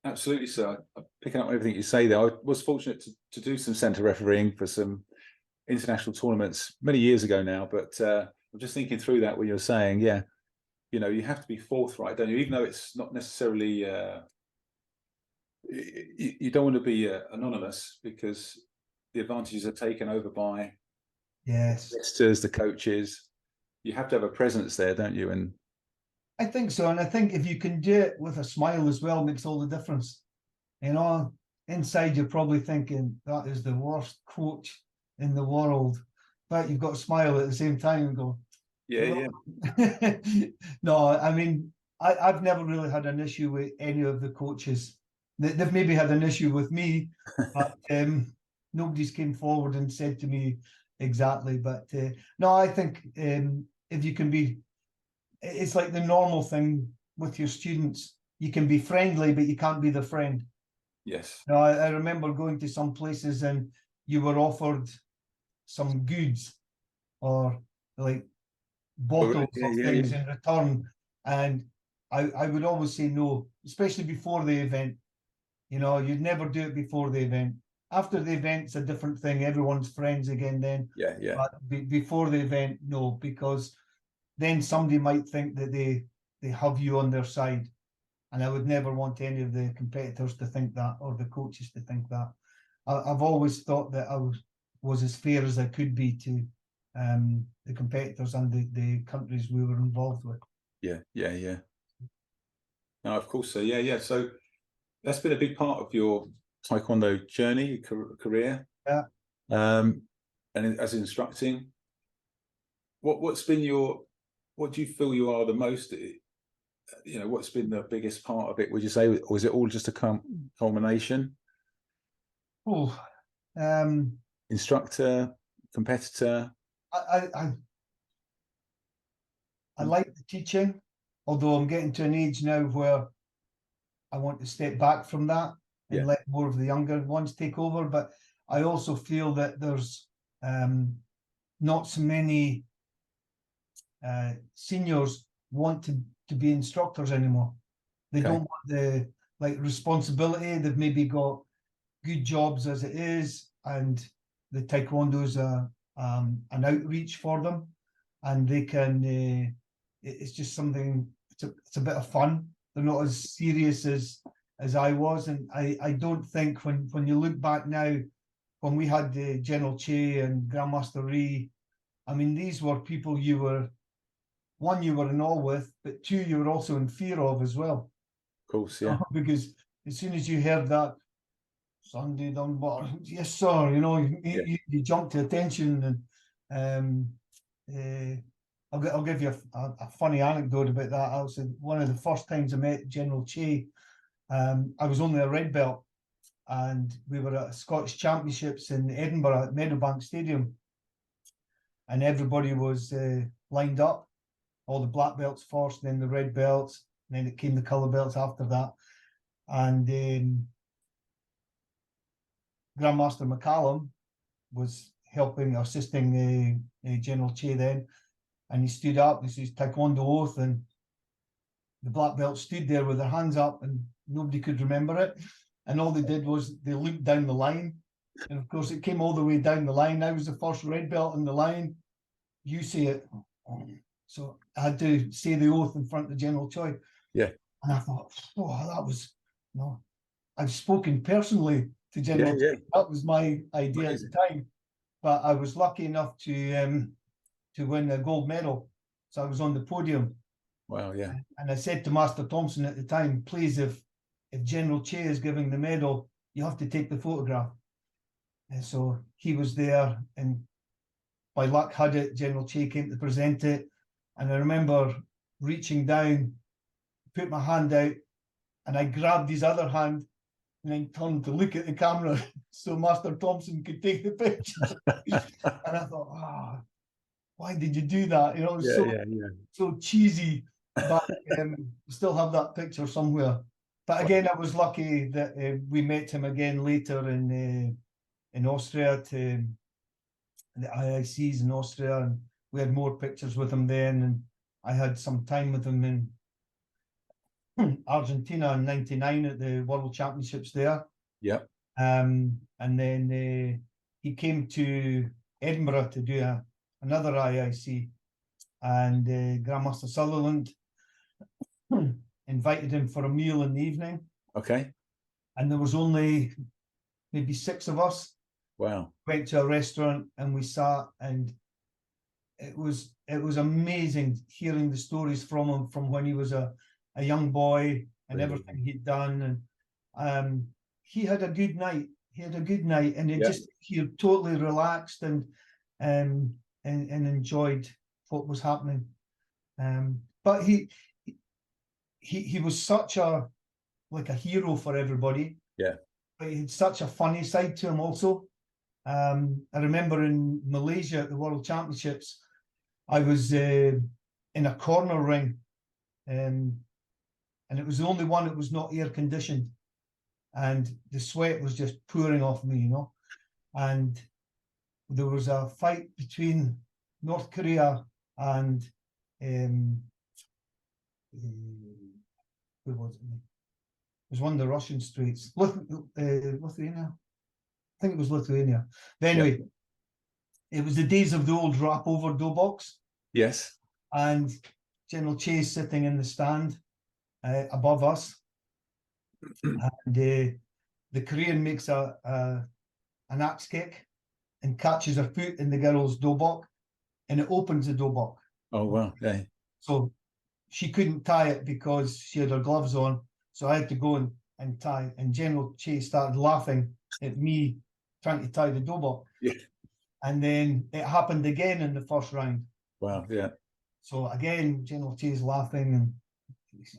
absolutely, sir. I'm picking up everything you say there. I was fortunate to do some centre refereeing for some international tournaments many years ago now, but I'm just thinking through that when you're saying, yeah, you know, you have to be forthright, don't you? Even though it's not necessarily, you don't want to be anonymous, because the advantages are taken over by yes, the investors, the coaches. You have to have a presence there, don't you? And I think so. And I think if you can do it with a smile as well, makes all the difference. You know, inside you're probably thinking that is the worst coach in the world, but you've got to smile at the same time and go, yeah, yeah. No, I mean, I've never really had an issue with any of the coaches. They've maybe had an issue with me, but nobody's came forward and said to me exactly. But no, I think if you can be, it's like the normal thing with your students. You can be friendly, but you can't be the friend. yes. No, I remember going to some places and you were offered some goods or like bottles of things in return, and I would always say no, especially before the event. You know, you'd never do it before the event. After the event's a different thing, everyone's friends again then. Yeah. But before the event, no, because then somebody might think that they have you on their side. And I would never want any of the competitors to think that, or the coaches to think that. I've always thought that I was as fair as I could be to the competitors and the countries we were involved with. Yeah. No, of course. So yeah. So that's been a big part of your Taekwondo journey, career. Yeah. And as instructing, what do you feel you are the most? You know, what's been the biggest part of it? Would you say, or is it all just a culmination? Oh, Instructor, competitor. I like the teaching, although I'm getting to an age now where I want to step back from that and let more of the younger ones take over. But I also feel that there's not so many seniors want to be instructors anymore. They don't want the responsibility. They've maybe got good jobs as it is, and the Taekwondo is an outreach for them, and they can. It's just something. It's a bit of fun. They're not as serious as I was, and I don't think when you look back now, when we had General Che and Grandmaster Ree, I mean, these were people you were in awe with, but two, you were also in fear of as well. Of course, yeah. Because as soon as you heard that Sunday Dunbar, yes sir, you know, you jump to attention. And I'll give you a funny anecdote about that. I was one of the first times I met General Che. I was only a red belt, and we were at Scottish Championships in Edinburgh at Meadowbank Stadium, and everybody was lined up. All the black belts first, then the red belts, and then it came the colour belts after that. And Grandmaster McCallum was assisting General Che then, and he stood up. This is Taekwondo oath, and the black belts stood there with their hands up, and nobody could remember it. And all they did was they looked down the line, and of course it came all the way down the line. I was the first red belt in the line. You say it. So I had to say the oath in front of General Choi. Yeah. And I thought, oh, that was, I've spoken personally to General Choi. That was my idea at the time. But I was lucky enough to win a gold medal. So I was on the podium. Wow, yeah. And I said to Master Thompson at the time, please, if General Che is giving the medal, you have to take the photograph. And so he was there, and by luck had it. General Che came to present it, and I remember reaching down, put my hand out, and I grabbed his other hand and then turned to look at the camera so Master Thompson could take the picture. And I thought, why did you do that? You know, it was so cheesy, but still have that picture somewhere. But again, I was lucky that we met him again later in Austria, to the IICs in Austria, and we had more pictures with him then, and I had some time with him in Argentina in '99 at the World Championships there. Yep. And then he came to Edinburgh to do another IIC, and Grandmaster Sutherland invited him for a meal in the evening. Okay. And there was only maybe 6 of us. Wow. Went to a restaurant and we sat, and it was amazing hearing the stories from him from when he was a young boy and everything he'd done. And he had a good night. And it just, he totally relaxed and enjoyed what was happening. But he was such a hero for everybody. Yeah. But he had such a funny side to him also. I remember in Malaysia at the World Championships, I was in a corner ring, and it was the only one that was not air conditioned, and the sweat was just pouring off me, you know. And there was a fight between North Korea and who was it? It was one of the Russian streets, Lithuania. I think it was Lithuania. But anyway, it was the days of the old wrap over dough box. Yes. And General Che sitting in the stand above us, and the Korean makes an axe kick and catches her foot in the girl's dough box, and it opens the dough box. Oh wow! Yeah. So she couldn't tie it because she had her gloves on. So I had to go and tie. And General Che started laughing at me trying to tie the dough box. Yeah. And then it happened again in the first round. Wow. Yeah. So again, General Che's laughing, and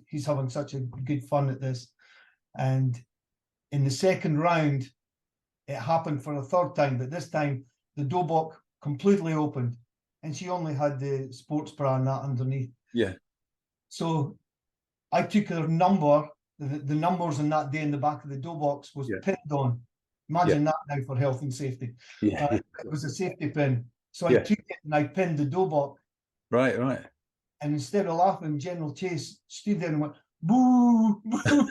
he's having such a good fun at this. And in the second round, it happened for a third time, but this time the dough box completely opened, and she only had the sports bra and that underneath. Yeah. So I took her number, the numbers on that day in the back of the dough box was pinned on. Imagine that now for health and safety. Yeah. It was a safety pin. So I took it and I pinned the dough box. Right, right. And instead of laughing, General Chase stood there and went, boo, boo.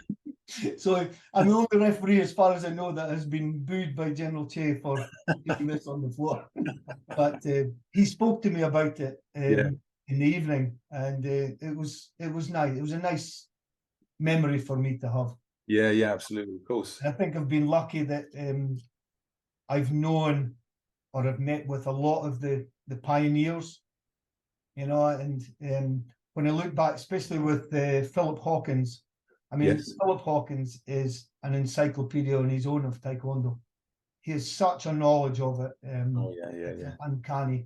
So I'm the only referee, as far as I know, that has been booed by General Che for doing this on the floor. But he spoke to me about it in the evening, and it was nice. It was a nice memory for me to have. Yeah, yeah, absolutely, of course. And I think I've been lucky that I've known or I've met with a lot of the pioneers, you know, and when I look back, especially with Philip Hawkins, I mean, Philip Hawkins is an encyclopedia on his own of Taekwondo. He has such a knowledge of it. It's uncanny.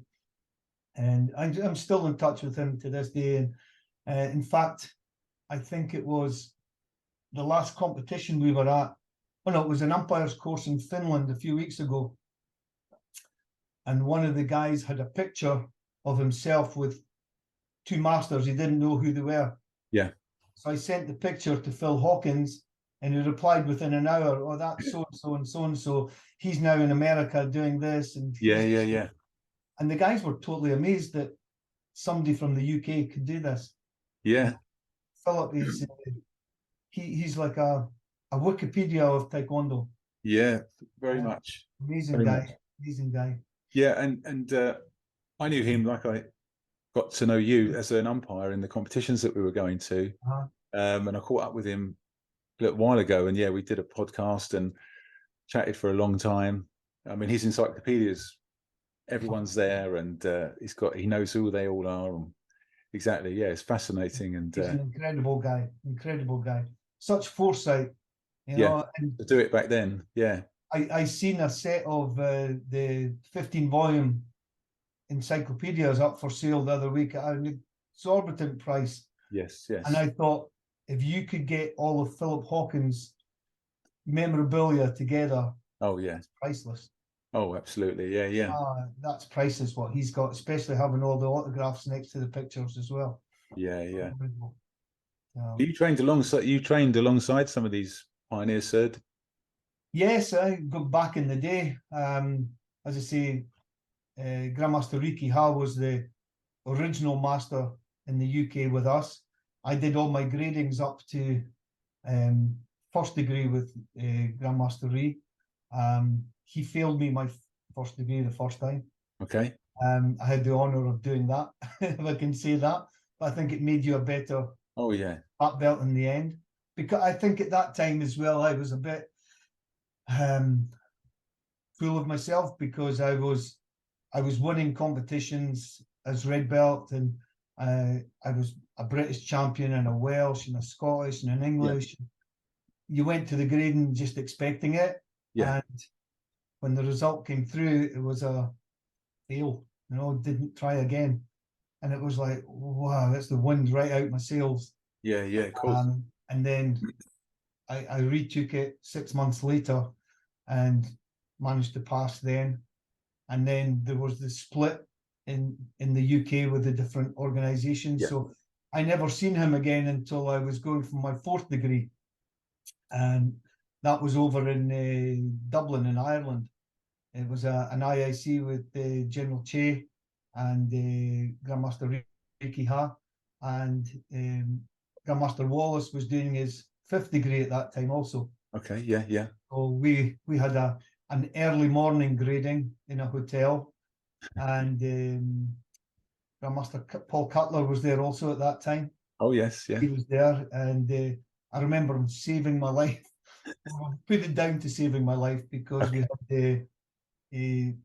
And I'm still in touch with him to this day. And in fact, I think it was the last competition we were at. Oh no, it was an umpire's course in Finland a few weeks ago. And one of the guys had a picture of himself with 2 masters. He didn't know who they were. Yeah. So I sent the picture to Phil Hawkins, and he replied within an hour, oh, that's so-and-so and so-and-so. He's now in America doing this. And yeah. And the guys were totally amazed that somebody from the UK could do this. Yeah. Philip is, he's like a Wikipedia of Taekwondo. Yeah, very much. Amazing guy. Amazing guy. Yeah, and I knew him, like I got to know you as an umpire in the competitions that we were going to. And I caught up with him a little while ago, and we did a podcast and chatted for a long time. I mean, his encyclopedias, everyone's there, and he knows who they all are. And exactly, it's fascinating. And he's an incredible guy. Such foresight, you know. And to do it back then, I seen a set of the 15 volume encyclopedias up for sale the other week at an exorbitant price. Yes, yes. And I thought, if you could get all of Philip Hawkins' memorabilia together, Oh yeah. it's priceless. Oh, absolutely. Yeah, yeah. That's priceless what he's got, especially having all the autographs next to the pictures as well. Yeah, yeah. Um, You trained alongside some of these pioneers, sir? yes, I go back in the day. As I say, Grandmaster Riki Ha was the original master in the UK with us. I did all my gradings up to first degree with Grandmaster Ree. He failed me my first degree the first time. Okay. I had the honour of doing that, if I can say that. But I think it made you a better Oh yeah. black belt in the end. Because I think at that time as well, I was a bit full of myself, because I was winning competitions as red belt, and I was a British champion and a Welsh and a Scottish and an English. Yeah. You went to the grading just expecting it, yeah. And when the result came through, it was a fail. Didn't try again, and it was like, wow, that's the wind right out my sails. Yeah, yeah, cool. And then I retook it 6 months later, and managed to pass then. And then there was the split in the UK with the different organisations. Yeah. So I never seen him again until I was going for my fourth degree. And that was over in Dublin in Ireland. It was an IIC with General Che and Grandmaster Riki Ha. And Grandmaster Wallace was doing his fifth degree at that time also. Okay, yeah, yeah. So we had an early morning grading in a hotel, and Grandmaster Paul Cutler was there also at that time. Oh yes, yeah. He was there, and I remember him saving my life. Put it down to saving my life, because we had a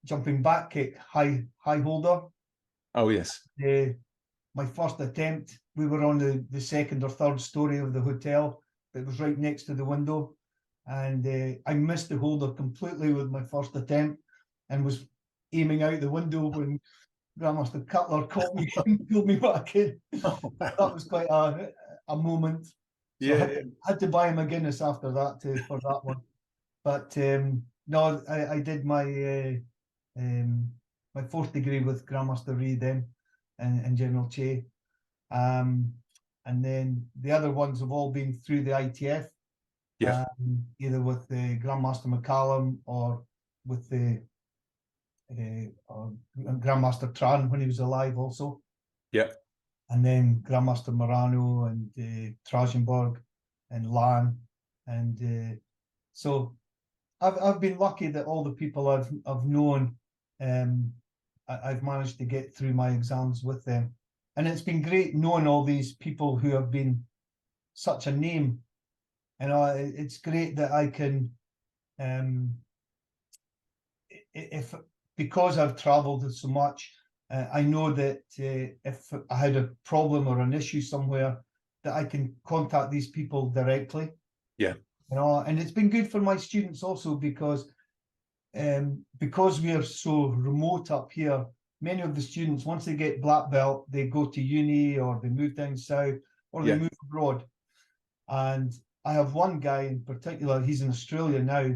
jumping back kick high holder. Oh yes. My first attempt, we were on the second or third story of the hotel. It was right next to the window. And I missed the holder completely with my first attempt, and was aiming out the window when Grandmaster Cutler caught me and pulled me back in. Oh, wow. That was quite a moment. So yeah, I had to buy him a Guinness after that for that one. But no, I did my fourth degree with Grandmaster Ree then, and General Che. And then the other ones have all been through the ITF. Yeah. Either with the Grandmaster McCallum or with the Grandmaster Tran when he was alive also. Yeah. And then Grandmaster Morano and Trajanborg and Lan. And so I've been lucky that all the people I've known, I've managed to get through my exams with them. And it's been great knowing all these people who have been such a name. It's great that I can, because I've travelled so much, I know that if I had a problem or an issue somewhere, that I can contact these people directly. Yeah. And it's been good for my students also, because we are so remote up here. Many of the students, once they get black belt, they go to uni, or they move down south, or they move abroad. And I have one guy in particular, he's in Australia now,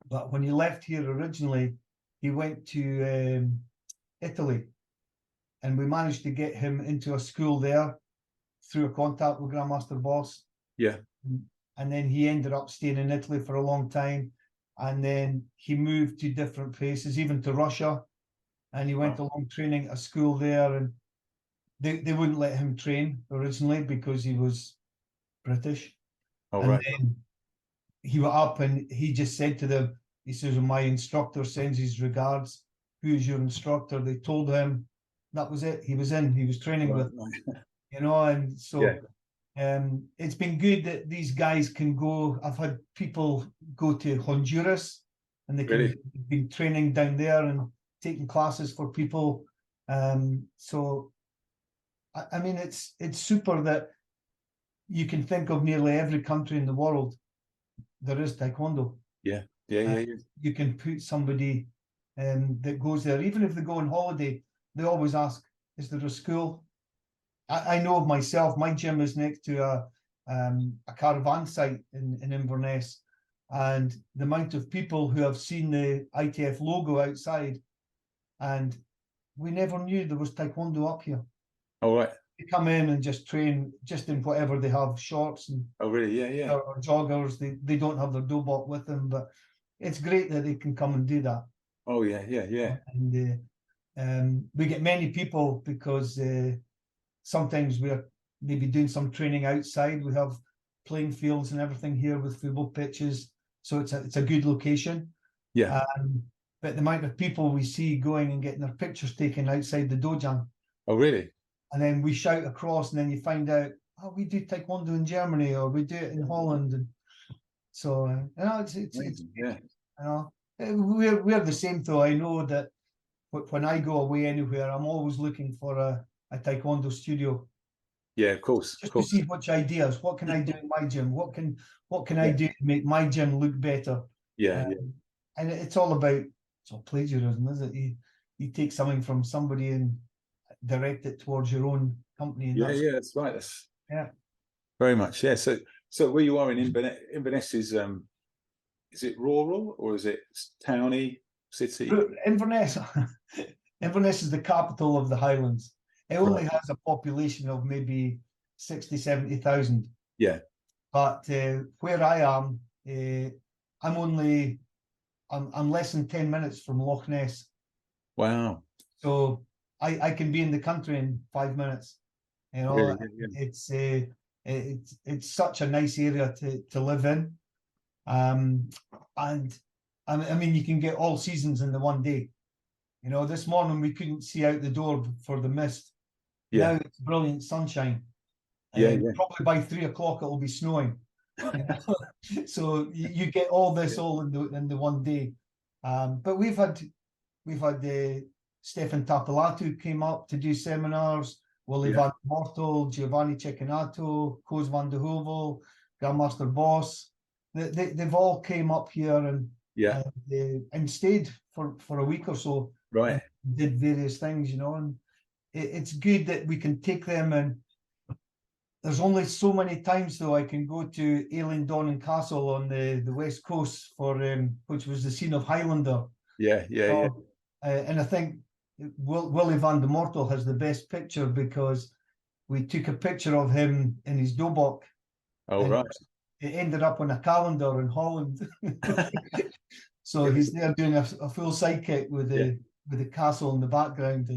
but when he left here originally, he went to Italy, and we managed to get him into a school there through a contact with Grandmaster Boss. Yeah. And then he ended up staying in Italy for a long time, and then he moved to different places, even to Russia, and he went along training at a school there, and they wouldn't let him train originally because he was British. Oh, and right. Then he went up and he just said to them, he says, my instructor sends his regards. Who's your instructor? They told him. That was it. He was in. He was training with, and so it's been good that these guys can go. I've had people go to Honduras, and they can been training down there and taking classes for people. So I mean, it's super that you can think of nearly every country in the world there is Taekwondo. Yeah. You can put somebody that goes there. Even if they go on holiday, they always ask, is there a school? I know of myself, my gym is next to a caravan site in Inverness, and the amount of people who have seen the ITF logo outside, and we never knew there was Taekwondo up here. All right. They come in and just train just in whatever they have, shorts and Oh, really? Yeah, yeah. or joggers. They don't have their dobok with them, but it's great that they can come and do that. Oh, yeah, yeah, yeah. And we get many people because sometimes we're maybe doing some training outside. We have playing fields and everything here with football pitches, so it's a good location. Yeah. But the amount of people we see going and getting their pictures taken outside the dojang, Oh, really? and then we shout across, and then you find out, oh, we do Taekwondo in Germany, or we do it in Holland, and so it's Amazing. Yeah. we're the same though. I know that when I go away anywhere, I'm always looking for a Taekwondo studio. Yeah, of course. Just Of course. to see which ideas, what can I do in my gym? What can I Yeah. do to make my gym look better? Yeah, yeah. And it's all plagiarism, is it? You take something from somebody and direct it towards your own company. And Yeah, that's right. That's yeah, very much. Yeah. So where you are in Inverness is it rural or is it towny, city? Inverness. Inverness is the capital of the Highlands. It only Right. has a population of maybe 60,000-70,000. Yeah. But where I am, I'm less than 10 minutes from Loch Ness. Wow. So I can be in the country in 5 minutes. You know, Really? Yeah. it's such a nice area to live in. And I mean, you can get all seasons in the one day. You know, this morning we couldn't see out the door for the mist. Yeah. Now it's brilliant sunshine. Yeah, yeah. Probably by 3 o'clock it'll be snowing. So you get all this all in the one day. But we've had Stefan Tapilatu came up to do seminars. Willie Yeah. van Mortel, Giovanni Cecchinato, Koos van de Heuvel, Grandmaster Boss. They've all came up here Yeah. and stayed for a week or so. Right. Did various things, you know, and it's good that we can take them. And there's only so many times though I can go to Eilean Donnan Castle on the west coast for which was the scene of Highlander. Yeah, yeah, yeah. And I think Willie van de Mortel has the best picture because we took a picture of him in his dobok. Oh, right. It ended up on a calendar in Holland. So he's there doing a full sidekick with the castle in the background,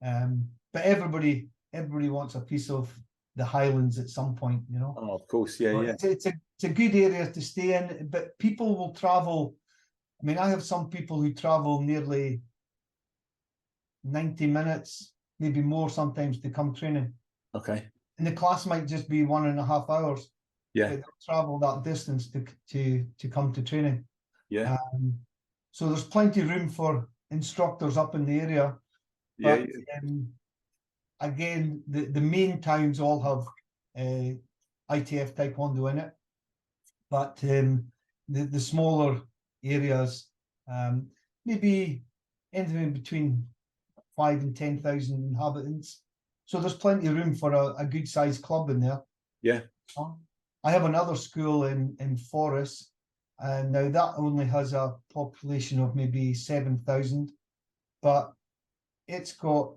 and but everybody wants a piece of the Highlands at some point, you know. Oh, of course, yeah, yeah. It's a good area to stay in, but people will travel. I mean, I have some people who travel nearly 90 minutes, maybe more sometimes, to come training. Okay. And the class might just be 1.5 hours. Yeah. They'll travel that distance to come to training. Yeah. So there's plenty of room for instructors up in the area. Yeah. But again, the main towns all have ITF Taekwondo in it. But the smaller areas, maybe anything between 5,000 and 10,000 inhabitants. So there's plenty of room for a good sized club in there. Yeah. I have another school in Forres, and now that only has a population of maybe 7,000, but it's got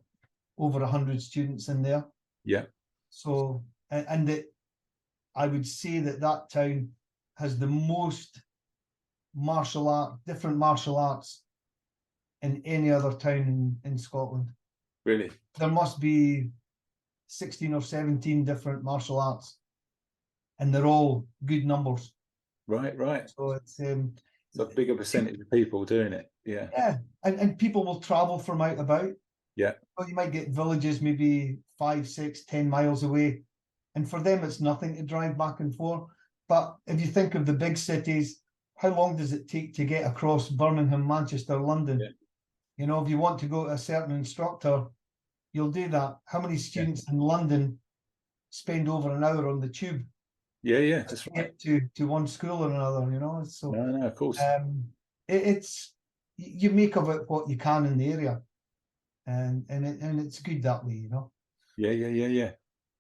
over 100 students in there. Yeah. So, and I would say that town has the most different martial arts in any other town in Scotland. Really? There must be 16 or 17 different martial arts, and they're all good numbers. Right, right. So it's a bigger percentage of people doing it. Yeah. Yeah, and people will travel from out about. Yeah. Well, you might get villages maybe 5, 6, 10 miles away, and for them it's nothing to drive back and forth. But if you think of the big cities, how long does it take to get across Birmingham, Manchester, London? Yeah. You know, if you want to go to a certain instructor, you'll do that. How many students in London spend over an hour on the tube? Yeah, that's right. To one school or another, you know. So no, of course. it's you make of it what you can in the area, and it's good that way, you know. Yeah.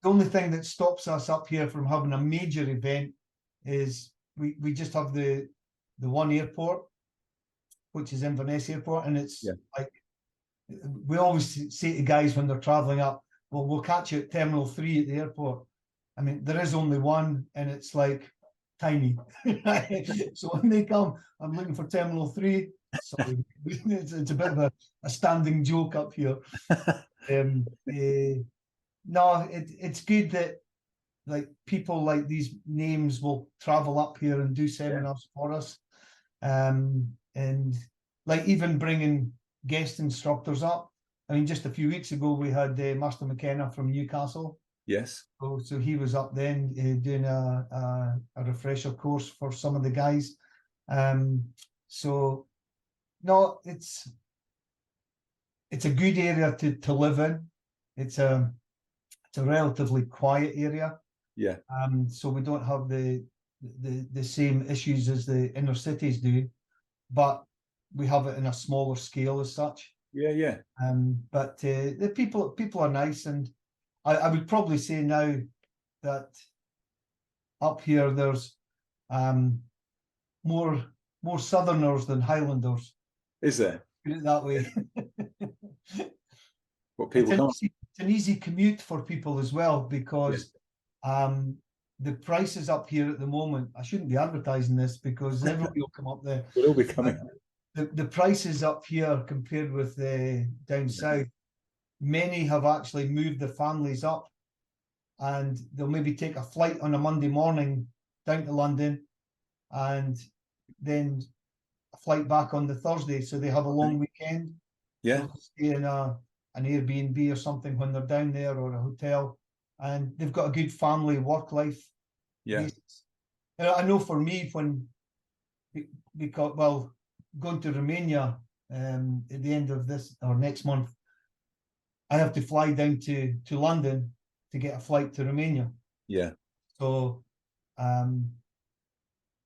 The only thing that stops us up here from having a major event is we just have the one airport, which is Inverness Airport, and it's like we always say to guys when they're traveling up, well, we'll catch you at Terminal 3 at the airport. I mean, there is only one, and it's like tiny. So when they come, I'm looking for Terminal 3. Sorry, it's a bit of a standing joke up here. No, it's good that like people like these names will travel up here and do seminars for us, and like even bringing guest instructors up. I mean, just a few weeks ago we had Master McKenna from Newcastle. Yes. So he was up then doing a refresher course for some of the guys. So no, it's a good area to live in. It's a relatively quiet area. Yeah. So we don't have the same issues as the inner cities do, but we have it in a smaller scale as such. Yeah. But the people are nice, and I would probably say now that up here there's more Southerners than Highlanders. Is there? Put it that way. What people can't. It's an easy commute for people as well, because the prices up here at the moment, I shouldn't be advertising this because everybody will come up there. We'll all be coming. The prices up here compared with down south, many have actually moved their families up, and they'll maybe take a flight on a Monday morning down to London, and then a flight back on the Thursday, so they have a long weekend. Yeah. They'll stay in an Airbnb or something when they're down there, or a hotel, and they've got a good family work life. Yeah. And I know for me, because going to Romania at the end of this or next month, I have to fly down to London to get a flight to Romania. Yeah. So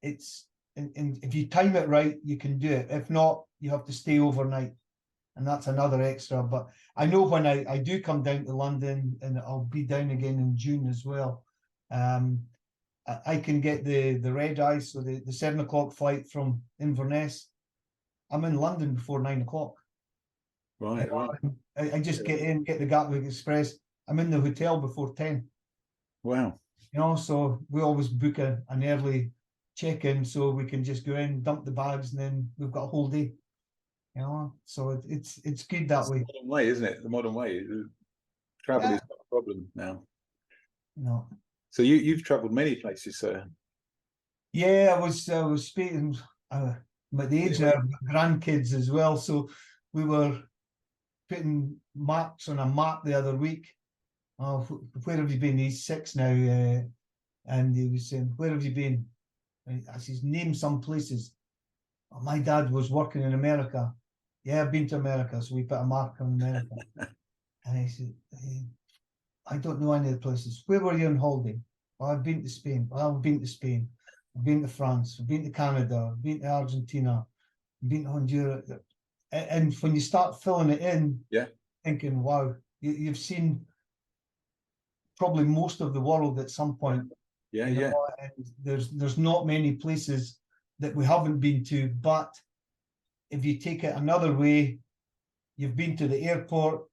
it's and if you time it right, you can do it. If not, you have to stay overnight, and that's another extra. But I know when I do come down to London, and I'll be down again in June as well, I can get the red eye, so the 7 o'clock flight from Inverness. I'm in London before 9 o'clock. Right. I just get in, get the Gatwick Express. I'm in the hotel before 10. Wow. You know, so we always book an early check-in so we can just go in, dump the bags, and then we've got a whole day. You know, so it's good that way. The modern way, isn't it? The modern way. Travel is not a problem now. No. So you've travelled many places, sir. Yeah, I was speaking at the age of grandkids as well. So we were putting marks on a map the other week. Where have you been? He's 6 now, and he was saying, "Where have you been?" And I says, "Name some places." Oh, my dad was working in America. Yeah, I've been to America, so we put a mark on America. And I said, "I don't know any of the places. Where were you on holiday?" "Oh, I've been to Spain." "Well, I've been to Spain. I've been to France. I've been to Canada. I've been to Argentina. I've been to Honduras." And when you start filling it in, thinking, wow, you've seen probably most of the world at some point. Yeah. And there's not many places that we haven't been to, but if you take it another way, you've been to the airport,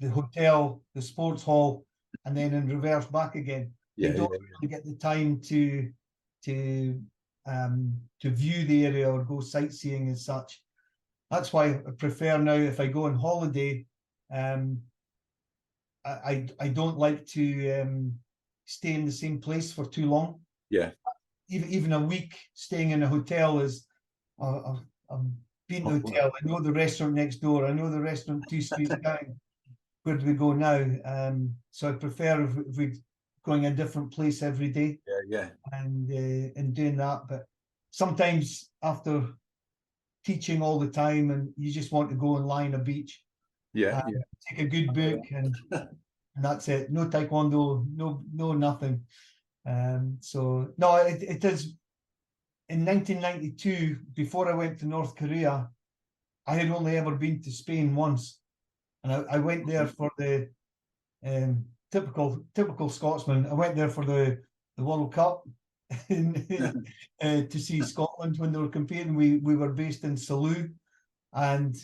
the hotel, the sports hall, and then in reverse back again. You don't really get the time to view the area or go sightseeing as such. That's why I prefer now, if I go on holiday, I don't like to stay in the same place for too long. Yeah. Even a week staying in a hotel is, I've been to the hotel, I know the restaurant next door, I know the restaurant 2 streets down. Where do we go now? So I prefer if we're going a different place every day. Yeah. And doing that. But sometimes after teaching all the time, and you just want to go and lie on a beach. Take a good book, and that's it. No taekwondo, no nothing. So no, it is. In 1992, before I went to North Korea, I had only ever been to Spain once, and I went there for the typical Scotsman. I went there for the World Cup to see Scotland when they were competing. We were based in Salou, and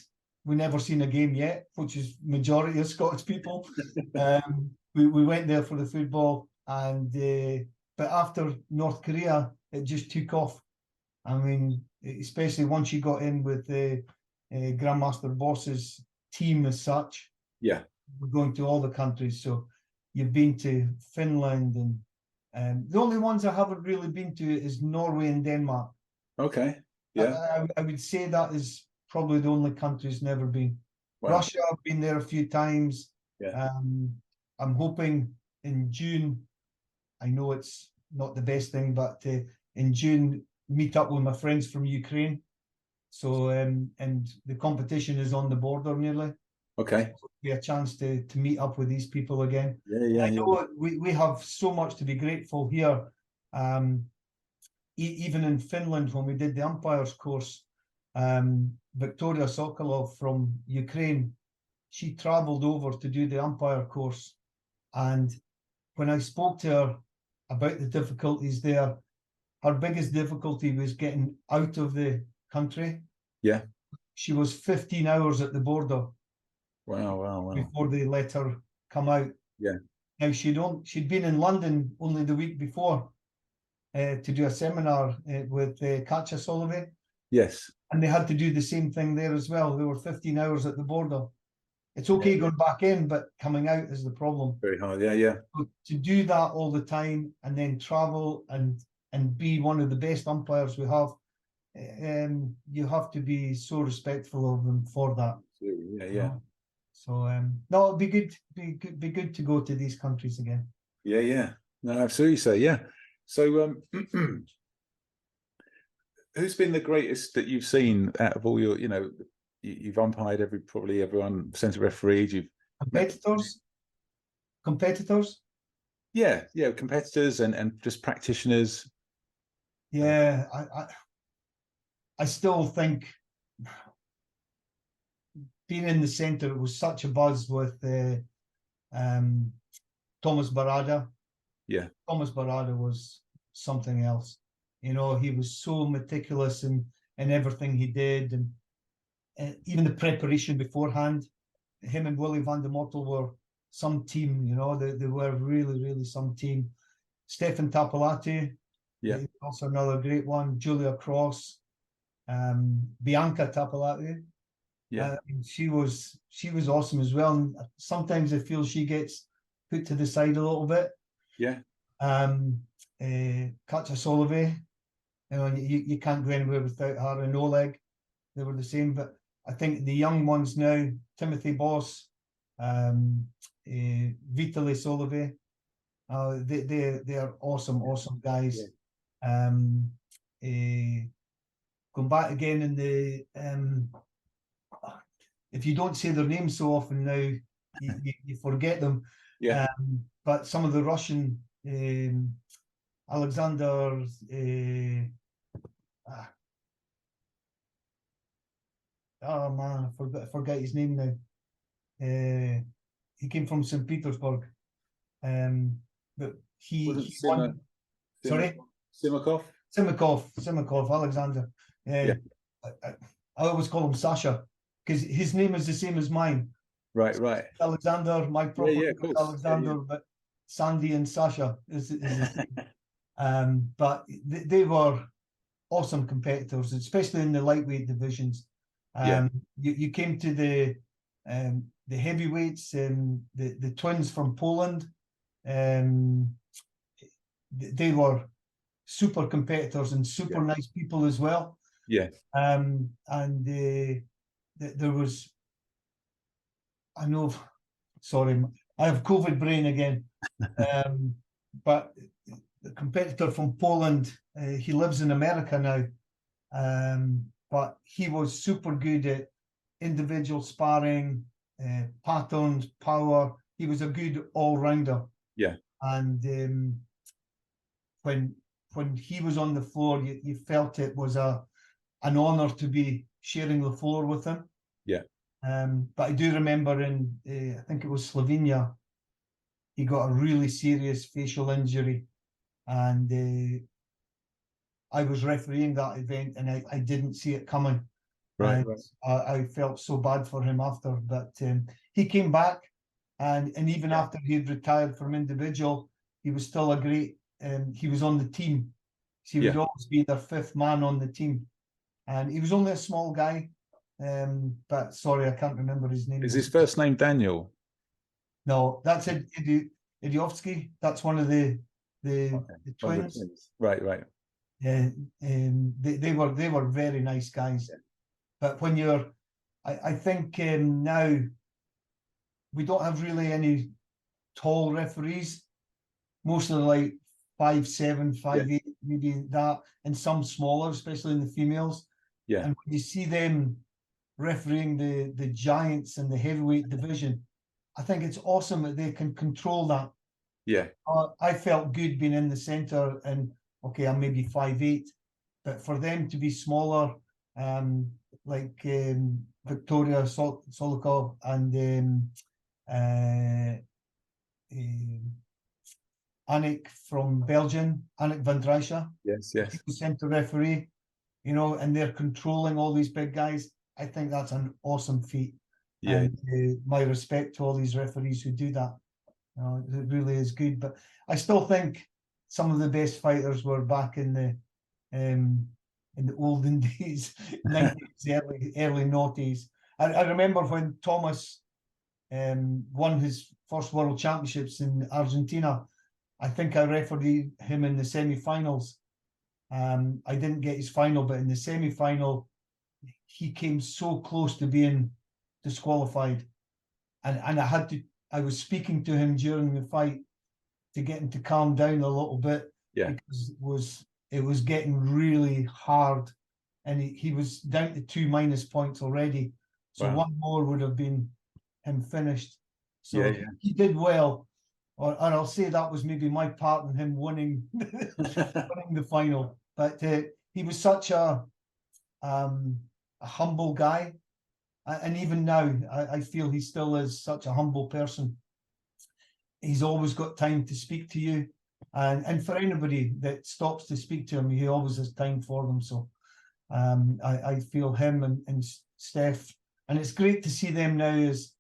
we never seen a game yet, which is majority of Scottish people. We went there for the football, and but after North Korea, it just took off. I mean, especially once you got in with the Grandmaster Boss's team as such. Yeah. We're going to all the countries. So you've been to Finland, and the only ones I haven't really been to is Norway and Denmark. Okay. Yeah. I would say that is probably the only countries never been. Wow. Russia, I've been there a few times. Yeah. I'm hoping in June, I know it's not the best thing, but in June, meet up with my friends from Ukraine. So, and the competition is on the border nearly. Okay. Be a chance to meet up with these people again. Yeah. I know we have so much to be grateful here. Even in Finland, when we did the Umpires course, Victoria Sokolov from Ukraine, she traveled over to do the Umpire course. And when I spoke to her about the difficulties there, her biggest difficulty was getting out of the country. Yeah. She was 15 hours at the border. Wow. Before they let her come out. Yeah. Now she'd been in London only the week before to do a seminar with Katja Solovey. Yes. And they had to do the same thing there as well. They were 15 hours at the border. It's okay going back in, but coming out is the problem. Very hard. Yeah. So to do that all the time and then travel and be one of the best umpires we have, you have to be so respectful of them for that. Yeah. So no, it'd be good. Be good to go to these countries again. Yeah. No, absolutely. So yeah. So who's been the greatest that you've seen out of all your? You've umpired probably everyone, centre refereed. You've competitors. Yeah, competitors and just practitioners. Yeah, I still think being in the centre, it was such a buzz with Thomas Barada. Yeah. Thomas Barada was something else. He was so meticulous in everything he did, and even the preparation beforehand. Him and Willie van der Mortel were some team, they were really, really some team. Stefan Tapalati, also another great one. Julia Cross, Bianca Tapalati. Yeah. She was awesome as well. And sometimes I feel she gets put to the side a little bit. Yeah. Katja Solovey, you can't go anywhere without her, and Oleg. They were the same, but I think the young ones now, Timothy Boss, Vitaly Solovey, they are awesome guys. Yeah. Going back again in the if you don't say their names so often now, you forget them. Yeah. But some of the Russian Alexander oh man, I forget his name now. He came from St. Petersburg. But he won. Sorry? Simakov, Alexander. Yeah. I always call him Sasha because his name is the same as mine. Right. Alexander, my proper of course. Alexander, but Sandy and Sasha is but they were awesome competitors, especially in the lightweight divisions. You came to the heavyweights, the twins from Poland. They were super competitors and super nice people as well. Yeah. And there was, I know, sorry, I have COVID brain again. But the competitor from Poland, he lives in America now. But he was super good at individual sparring, patterns, power. He was a good all-rounder. Yeah. And when he was on the floor, you felt it was an honor to be sharing the floor with him. But I do remember in, I think it was Slovenia, he got a really serious facial injury, and I was refereeing that event, and I didn't see it coming. Right, And I felt so bad for him after, but he came back, and even after he'd retired from individual, he was still a great. He was on the team, so he would always be their fifth man on the team, and he was only a small guy. But sorry, I can't remember his name. Is his first name Daniel? No, that's Idiovsky. That's one of the twins. Right. They were very nice guys. Yeah. But when I think now we don't have really any tall referees. Most of them like 5'7", 5'8", maybe that, and some smaller, especially in the females. Yeah. And when you see them refereeing the giants in the heavyweight division, I think it's awesome that they can control that. Yeah. I felt good being in the centre, and okay, I'm maybe 5'8", but for them to be smaller, like Victoria Solikov and Annick from Belgium, Annick van Drijsje. Yes. Centre referee, you know, and they're controlling all these big guys. I think that's an awesome feat. Yeah. And my respect to all these referees who do that. It really is good. But I still think some of the best fighters were back in the olden days, 90s, early noughties. I remember when Thomas won his first World Championships in Argentina. I think I refereed him in the semi-finals. I didn't get his final, but in the semi-final, he came so close to being disqualified, and I was speaking to him during the fight to get him to calm down a little bit, because it was getting really hard, and he was down to 2 minus points already, so one more would have been him finished. So he did well, and I'll say that was maybe my part in him winning the final. But he was such a humble guy, and even now I feel he still is such a humble person. He's always got time to speak to you, and for anybody that stops to speak to him, he always has time for them. So I feel him and Steph, and it's great to see them now as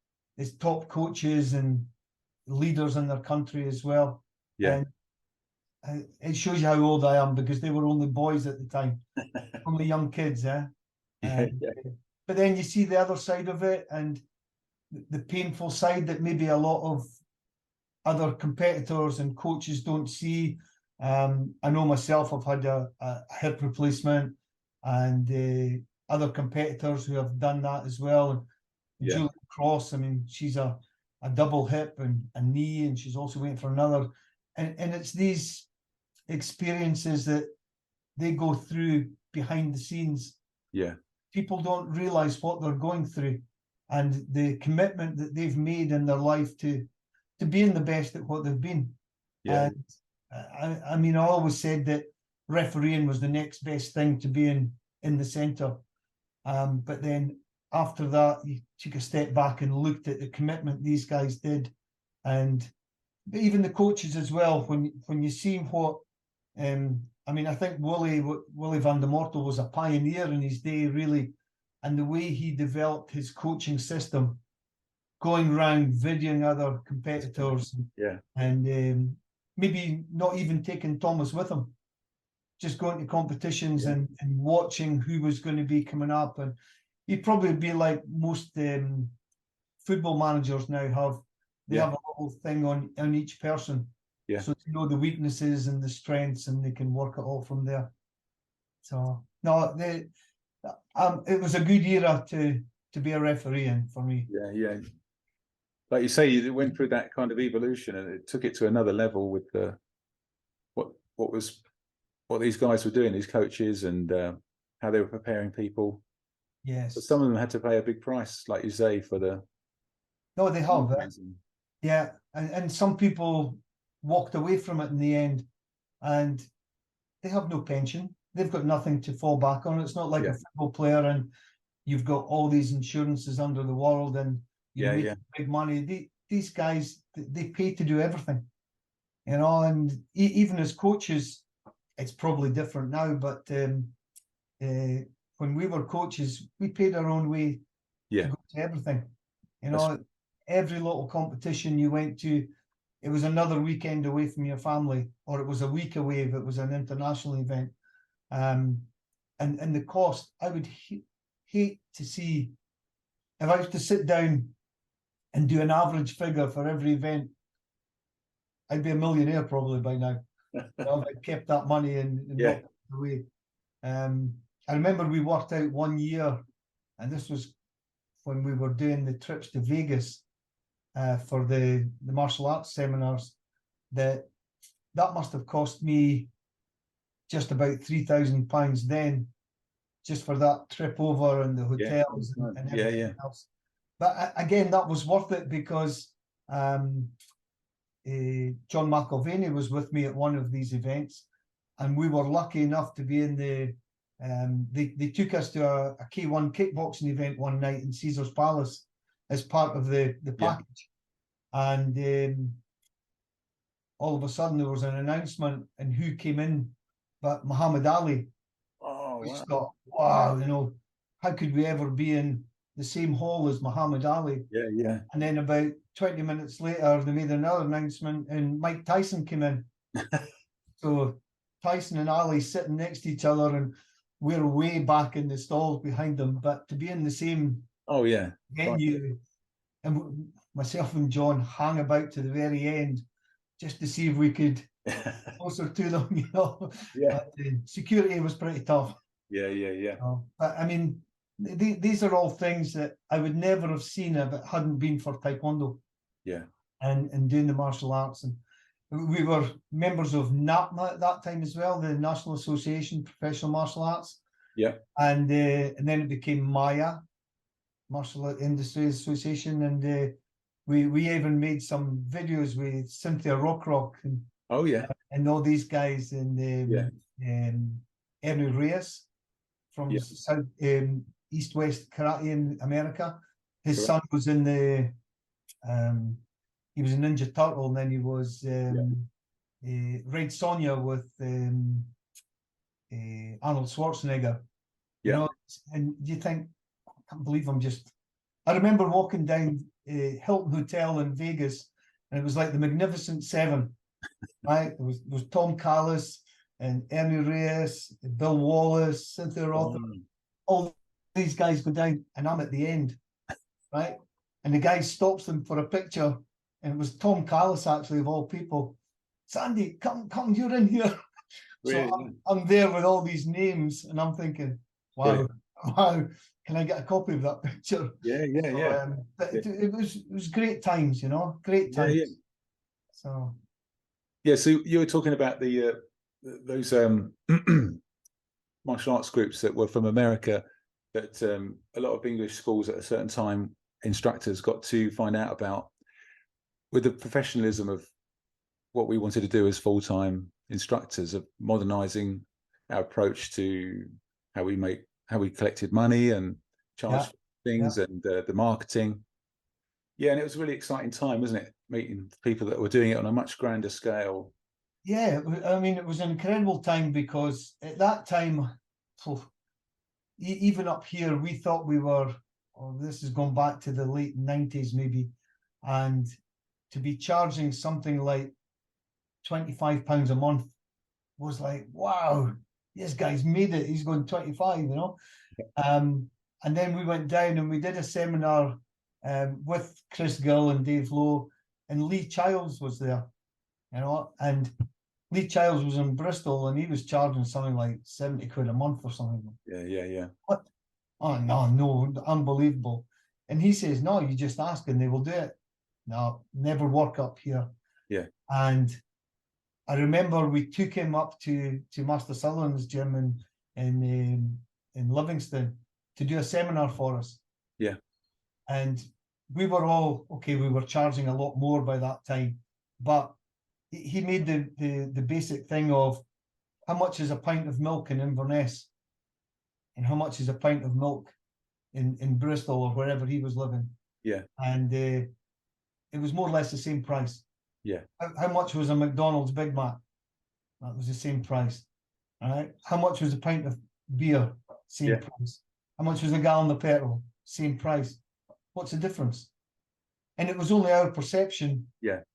top coaches and leaders in their country as well. And it shows you how old I am, because they were only boys at the time, only young kids. But then you see the other side of it, and the painful side that maybe a lot of other competitors and coaches don't see. I know myself, I've had a hip replacement, and other competitors who have done that as well. And Julie Cross, I mean, she's a double hip and a knee, and she's also waiting for another. And it's these experiences that they go through behind the scenes. People don't realize what they're going through, and the commitment that they've made in their life to being the best at what they've been. And I mean, I always said that refereeing was the next best thing to being in the centre. But then after that, you took a step back and looked at the commitment these guys did, and even the coaches as well. When you see what, I mean, I think Willie van der Mortel was a pioneer in his day, really, and the way he developed his coaching system, going around videoing other competitors, and maybe not even taking Thomas with him, just going to competitions and watching who was going to be coming up. And he'd probably be like most football managers now have. They have a little thing on each person, so to know the weaknesses and the strengths, and they can work it all from there. So no, it was a good era to be a referee in for me. Like you say, you went through that kind of evolution, and it took it to another level with what these guys were doing, these coaches, and how they were preparing people. Yes, but some of them had to pay a big price, like you say, for the. No, they have. And some people walked away from it in the end, and they have no pension. They've got nothing to fall back on. It's not like a football player, and you've got all these insurances under the world, and you're making big money. These guys, they pay to do everything, you know. And even as coaches, it's probably different now, but when we were coaches, we paid our own way to go to everything. You know, every little competition you went to, it was another weekend away from your family, or it was a week away if it was an international event. And the cost, I would hate to see, if I was to sit down and do an average figure for every event, I'd be a millionaire probably by now. You know, if I'd kept that money and not put it away. I remember we worked out one year, and this was when we were doing the trips to Vegas for the martial arts seminars, that must have cost me just about £3,000 then, just for that trip over and the hotels and everything else. But again, that was worth it, because John McElvaney was with me at one of these events, and we were lucky enough to be in the they took us to a K1 kickboxing event one night in Caesar's Palace as part of the package. And all of a sudden there was an announcement, and who came in but Muhammad Ali. We thought, wow, you know, how could we ever be in the same hall as Muhammad Ali? And then about 20 minutes later, they made another announcement, and Mike Tyson came in. So Tyson and Ali sitting next to each other, and we're way back in the stalls behind them. But to be in the same venue, and myself and John hung about to the very end just to see if we could closer to them, you know. But security was pretty tough. But I mean, these are all things that I would never have seen if it hadn't been for Taekwondo. And doing the martial arts. And we were members of NAPMA at that time as well, the National Association Professional Martial Arts. And then it became MAIA, Martial Industry Association, and we even made some videos with Cynthia Rockrock and and all these guys, and Ernie Reyes from South East West Karate in America. His son was in the he was a Ninja Turtle, and then he was Red Sonja with Arnold Schwarzenegger. You know, and you think, I can't believe I remember walking down Hilton Hotel in Vegas, and it was like the Magnificent Seven, right? There was Tom Callis and Ernie Reyes, Bill Wallace, Cynthia Roth, all these guys go down, and I'm at the end, right? And the guy stops them for a picture, and it was Tom Callis, actually, of all people. Sandy, come, you're in here. So I'm there with all these names, and I'm thinking, wow, can I get a copy of that picture? But it was great times, you know, great times. So you were talking about those martial arts groups that were from America, that a lot of English schools at a certain time, instructors got to find out about, with the professionalism of what we wanted to do as full-time instructors, of modernizing our approach to how we collected money and charged things, and the marketing. And it was a really exciting time, wasn't it? Meeting people that were doing it on a much grander scale. I mean, it was an incredible time, because at that time, even up here, we thought we were, this is going back to the late 90s maybe, and to be charging something like £25 a month was like, wow, this guy's made it. He's going 25, you know. And then we went down and we did a seminar with Chris Gill and Dave Lowe, and Lee Childs was there, you know, and Lee Childs was in Bristol, and he was charging something like 70 quid a month or something. What? Oh, no, unbelievable. And he says, no, you just ask and they will do it. No, never work up here. And I remember we took him up to Master Sutherland's gym in Livingston to do a seminar for us. And we were all, we were charging a lot more by that time, but he made the basic thing of how much is a pint of milk in Inverness, and how much is a pint of milk in Bristol or wherever he was living. Yeah. And it was more or less the same price. Yeah. How much was a McDonald's Big Mac? That was the same price. All right. How much was a pint of beer? Same price. How much was a gallon of petrol? Same price. What's the difference? And it was only our perception,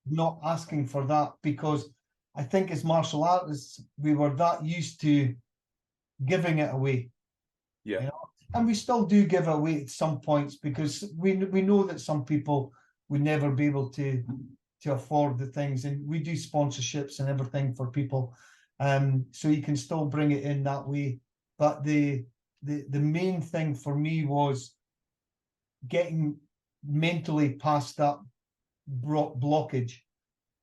not asking for that, because I think as martial artists, we were that used to giving it away. Yeah. You know? And we still do give it away at some points, because we know that some people would never be able to afford the things, and we do sponsorships and everything for people. So you can still bring it in that way. But the main thing for me was getting mentally past that blockage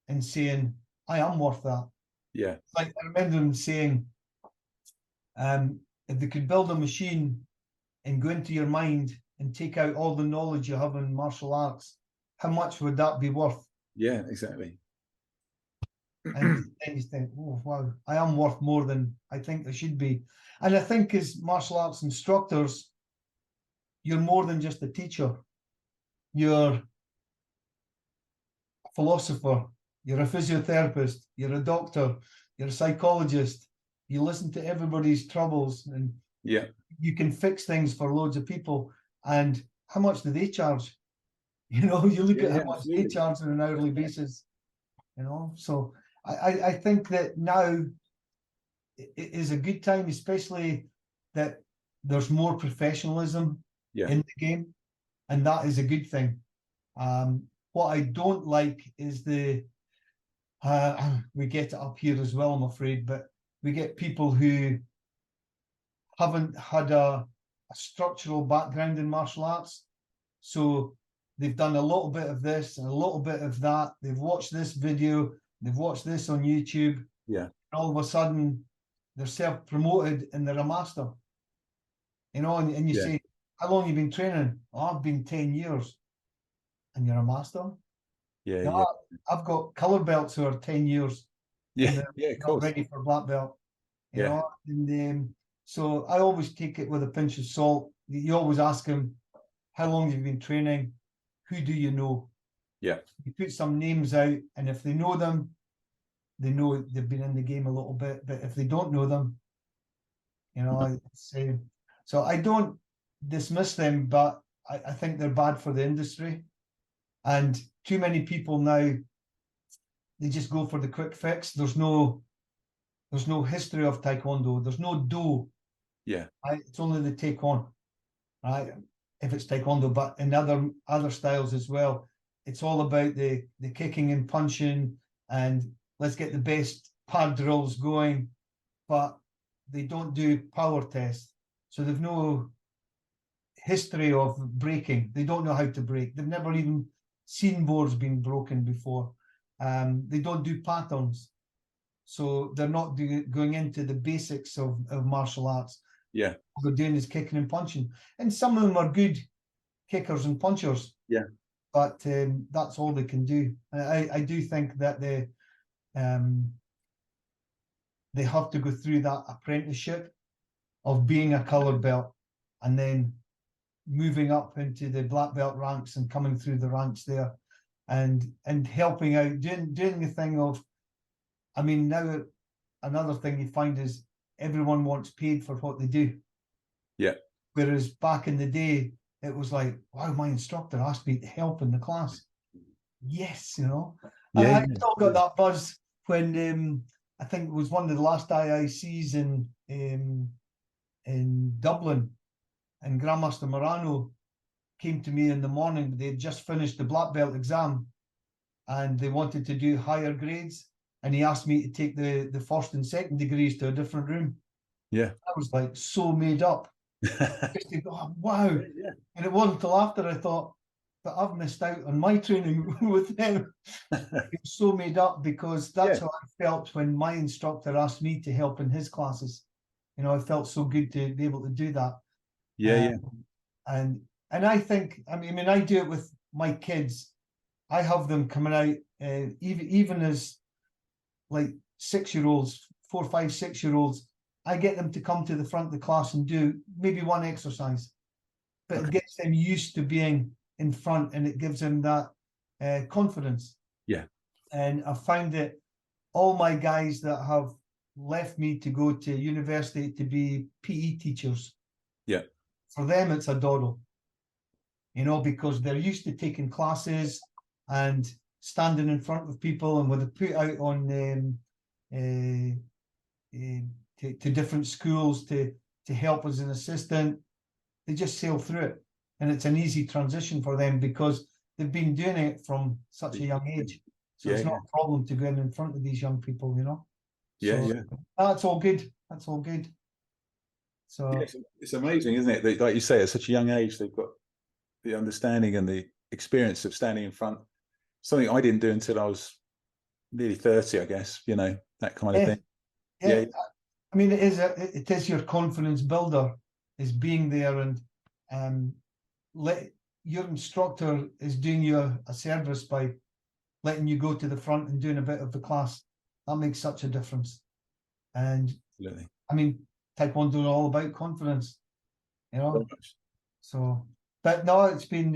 and saying, I am worth that. Yeah. Like I remember them saying, if they could build a machine and go into your mind and take out all the knowledge you have in martial arts, how much would that be worth? Yeah, exactly. And then you think, oh wow, I am worth more than I think I should be. And I think as martial arts instructors, you're more than just a teacher. You're a philosopher, you're a physiotherapist, you're a doctor, you're a psychologist. You listen to everybody's troubles, and you can fix things for loads of people. And how much do they charge? You know, you look at how much they charge on an hourly basis, you know. So I think that now it is a good time, especially that there's more professionalism in the game, and that is a good thing. What I don't like is we get it up here as well, I'm afraid, but we get people who haven't had a structural background in martial arts. So they've done a little bit of this and a little bit of that. They've watched this video, they've watched this on YouTube. Yeah. And all of a sudden, they're self-promoted and they're a master. You know, and you say, how long have you been training? Oh, I've been 10 years. And you're a master? Yeah, no, I've got colour belts who are 10 years. Yeah, of not course. ready for black belt. You know, and so I always take it with a pinch of salt. You always ask them, how long have you been training? Who do you know? Yeah. You put some names out, and if they know them, they know they've been in the game a little bit. But if they don't know them, you know, so I don't dismiss them, but I think they're bad for the industry. And too many people now, they just go for the quick fix. There's no history of Taekwondo. There's no do. Yeah. Right? It's only the take on, right? If it's Taekwondo, but in other styles as well, it's all about the kicking and punching, and let's get the best pad drills going. But they don't do power tests, so they've no history of breaking. They don't know how to break. They've never even seen boards being broken before. They don't do patterns, so they're not going into the basics of martial arts. Yeah, all they're doing is kicking and punching, and some of them are good kickers and punchers. Yeah, but that's all they can do. I do think that they have to go through that apprenticeship of being a colour belt, and then moving up into the black belt ranks and coming through the ranks there, and helping out, doing the thing of, I mean, now another thing you find is everyone wants paid for what they do. Yeah. Whereas back in the day, it was like, wow, my instructor asked me to help in the class. Yes, you know. Yeah, I still got that buzz when I think it was one of the last IICs in Dublin, and Grandmaster Morano came to me in the morning. They had just finished the black belt exam, and they wanted to do higher grades, and he asked me to take the first and second degrees to a different room. Yeah. I was like so made up. Just to go, oh, wow. Yeah. And it wasn't until after I thought that I've missed out on my training with them. It was so made up, because that's how I felt when my instructor asked me to help in his classes. You know, I felt so good to be able to do that. Yeah. And I think, I mean, I do it with my kids. I have them coming out, even as like 6-year-olds, 4, 5, 6-year-olds. I get them to come to the front of the class and do maybe one exercise. but it Okay. gets them used to being in front, and it gives them that confidence. Yeah. And I found that all my guys that have left me to go to university to be PE teachers, Yeah. for them it's a doddle, you know, because they're used to taking classes and standing in front of people, and with a put out on to different schools to help as an assistant, they just sail through it, and it's an easy transition for them because they've been doing it from such a young age. So Yeah, it's not a problem to go in front of these young people, you know. Yeah, So yeah. that's all good. That's all good. So Yeah, it's amazing, isn't it? Like you say, at such a young age, they've got the understanding and the experience of standing in front. Something I didn't do until I was nearly 30, I guess, you know, that kind of thing. yeah, I mean, it is your confidence builder, is being there, and let your instructor is doing you a service by letting you go to the front and doing a bit of the class. That makes such a difference. And Absolutely. I mean, Taekwondo is all about confidence, you know. Very much. So, but no, it's been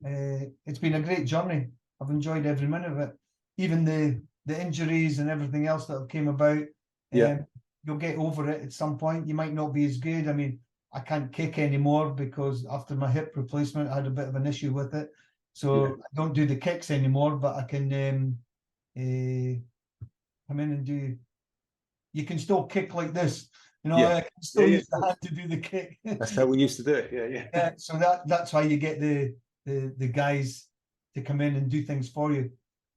a great journey. I've enjoyed every minute of it, even the injuries and everything else that have came about. Yeah. You'll get over it at some point. You might not be as good. I mean, I can't kick anymore because after my hip replacement, I had a bit of an issue with it. So Yeah. I don't do the kicks anymore, but I can come in and do. You can still kick like this, you know. Yeah. I can still Yeah, use the hand to do the kick. That's how we used to do it. Yeah, yeah. Yeah, so that's why you get the guys to come in and do things for you.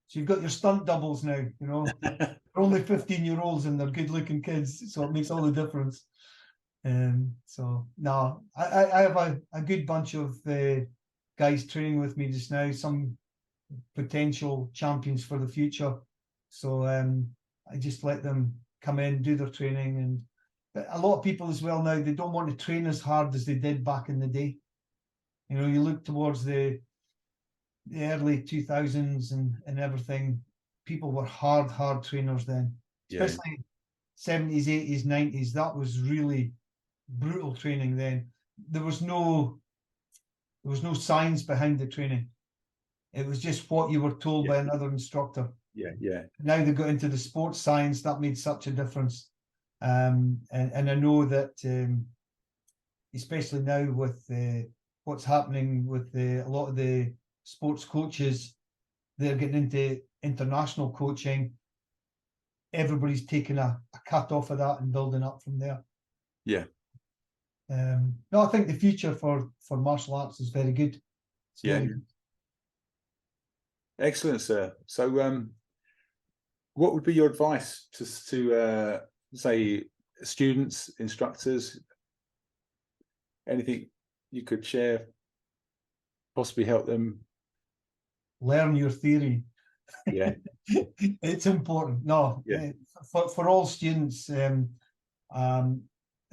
So you've got your stunt doubles now, you know. They're only 15-year-olds and they're good looking kids, so it makes all the difference. So no, I have a good bunch of guys training with me just now, some potential champions for the future. So I just let them come in, do their training, and but a lot of people as well now, they don't want to train as hard as they did back in the day. You know, you look towards the early 2000s and everything, people were hard trainers then, Yeah. especially 70s, 80s, 90s. That was really brutal training then. There was no science behind the training. It was just what you were told by another instructor. Yeah, yeah. Now they got into the sports science. That made such a difference. And I know that especially now with what's happening with a lot of the sports coaches, they're getting into international coaching. Everybody's taking a cut off of that and building up from there. Yeah. No, I think the future for martial arts is very good. It's Yeah. very good. Excellent, sir. So what would be your advice to say students, instructors, anything you could share, possibly help them? Learn your theory. Yeah. It's important. No, Yeah. For all students, it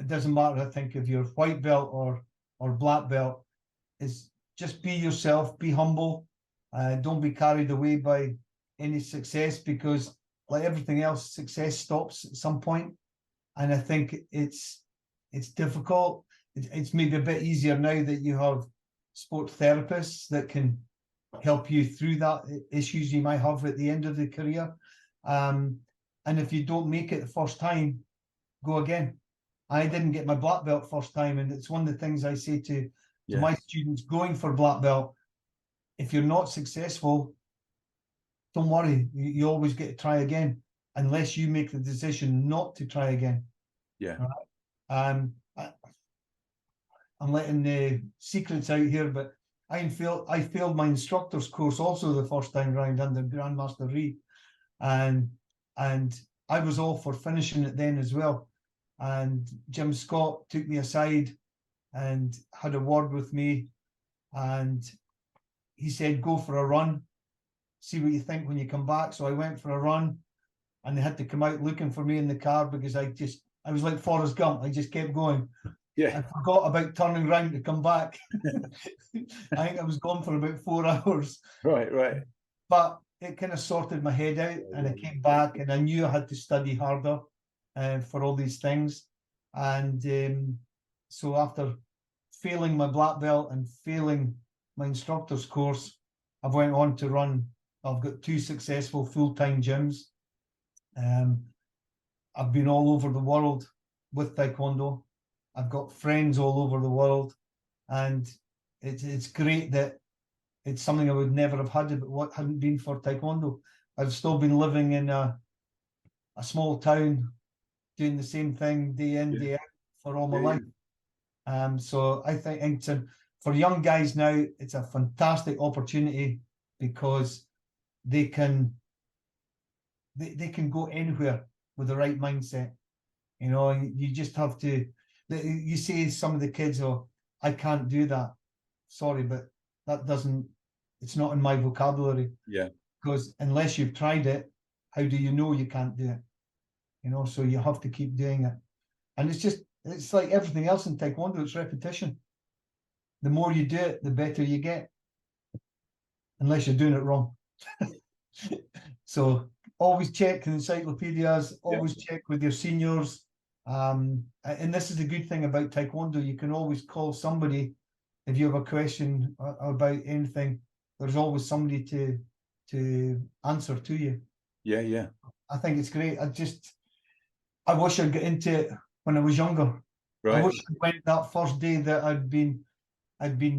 doesn't matter, I think, if you're white belt or black belt, is just be yourself, be humble. Don't be carried away by any success, because like everything else, success stops at some point. And I think it's difficult. It's maybe a bit easier now that you have sport therapists that can help you through that issues you might have at the end of the career. And if you don't make it the first time, go again. I didn't get my black belt first time, and it's one of the things I say to my students going for black belt. If you're not successful, don't worry. You always get to try again, unless you make the decision not to try again. Yeah. Right? I'm letting the secrets out here, but I failed my instructor's course also the first time round under Grandmaster Reed, and I was all for finishing it then as well. And Jim Scott took me aside and had a word with me, and he said, "Go for a run, see what you think when you come back." So I went for a run, and they had to come out looking for me in the car because I was like Forrest Gump. I just kept going. Yeah. I forgot about turning around to come back. I think I was gone for about 4 hours. Right. But it kind of sorted my head out, and I came back, and I knew I had to study harder for all these things. And so after failing my black belt and failing my instructor's course, I've went on to run. I've got 2 successful full-time gyms. I've been all over the world with Taekwondo. I've got friends all over the world, and it's great that it's something I would never have had if it hadn't been for Taekwondo. I've still been living in a small town, doing the same thing day in, day out for all my life. So I think for young guys now, it's a fantastic opportunity because they can go anywhere with the right mindset. You know, you just have to. You see some of the kids, "Oh, I can't do that." Sorry, but that doesn't. It's not in my vocabulary. Yeah. Because unless you've tried it, how do you know you can't do it? You know, so you have to keep doing it. And it's like everything else in Taekwondo, it's repetition. The more you do it, the better you get. Unless you're doing it wrong. So always check encyclopedias, always check with your seniors. And this is the good thing about Taekwondo. You can always call somebody if you have a question about anything. There's always somebody to answer to you. Yeah, yeah. I think it's great. I wish I'd got into it when I was younger. Right. I wish I went that first day that I'd been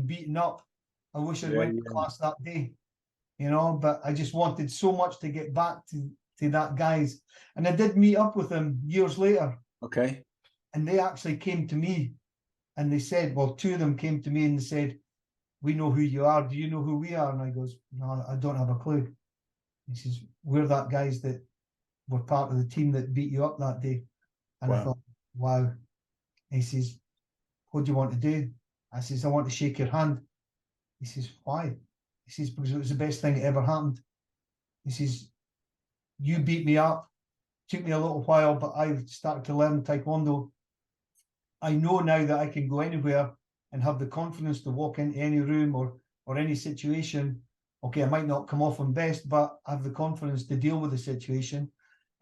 beaten up. I wish I went to class that day, you know, but I just wanted so much to get back to that guys. And I did meet up with them years later. Okay. And they actually came to me and they said, well, 2 of them came to me and they said, "We know who you are. Do you know who we are?" And I goes, "No, I don't have a clue." He says, "We're that guys that were part of the team that beat you up that day." And I thought, wow. He says, "What do you want to do?" I says, "I want to shake your hand." He says, "Why?" He says, "Because it was the best thing that ever happened." He says, "You beat me up. Took me a little while, but I started to learn Taekwondo. I know now that I can go anywhere and have the confidence to walk into any room or any situation. Okay, I might not come off on best, but I have the confidence to deal with the situation.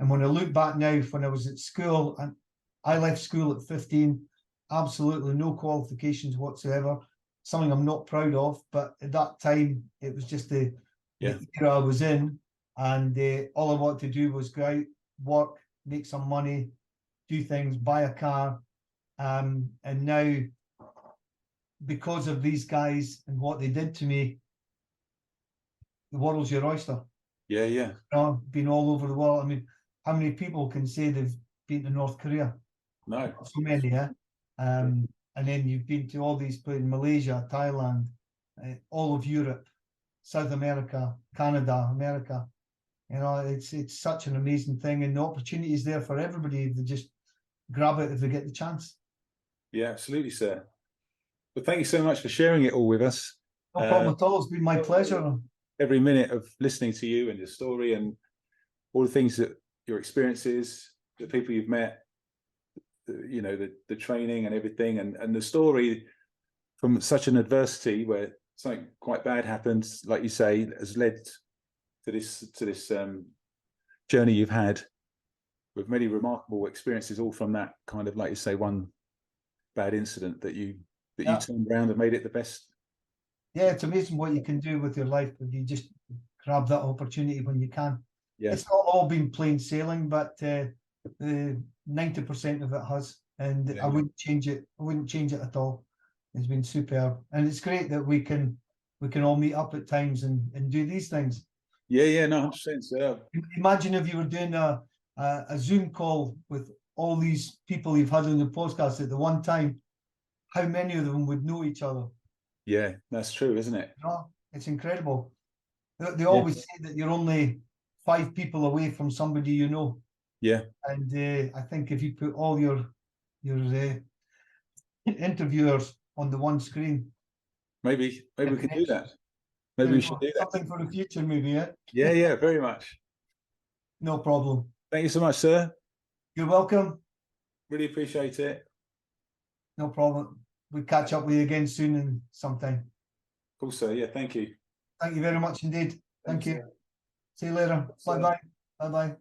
And when I look back now, when I was at school, and I left school at 15, absolutely no qualifications whatsoever, something I'm not proud of, but at that time, it was just the era I was in, and all I wanted to do was go out, work, make some money, do things, buy a car. And now, because of these guys and what they did to me, the world's your oyster. Yeah, yeah. You know, been all over the world. I mean, how many people can say they've been to North Korea? No. So many, yeah. And then you've been to all these places, Malaysia, Thailand, all of Europe, South America, Canada, America. You know, it's such an amazing thing, and the opportunity is there for everybody if they just grab it if they get the chance. Yeah, absolutely, sir. Well, thank you so much for sharing it all with us. No problem at all. It's been my pleasure. Every minute of listening to you and your story and all the things that your experiences, the people you've met, you know, the training and everything, and the story from such an adversity where something quite bad happens, like you say, has led to this journey you've had with many remarkable experiences, all from that kind of, like you say, one bad incident that you turned around and made it the best. Yeah, it's amazing what you can do with your life if you just grab that opportunity when you can. Yeah. It's not all been plain sailing, but 90% of it has, and I wouldn't change it. I wouldn't change it at all. It's been superb, and it's great that we can all meet up at times and do these things. Yeah, no, 100%. So imagine if you were doing a Zoom call with all these people you've had on the podcast at the one time, how many of them would know each other? Yeah, that's true, isn't it? No, it's incredible. They always say that you're only 5 people away from somebody you know. Yeah. And I think if you put all your interviewers on the one screen, maybe we can do that. Maybe we should do that. Something for the future, maybe, yeah? Yeah, very much. No problem. Thank you so much, sir. You're welcome. Really appreciate it. No problem. We'll catch up with you again soon and sometime. Cool, sir. Yeah, thank you. Thank you very much indeed. Thank you. See you later. Bye-bye. Bye-bye.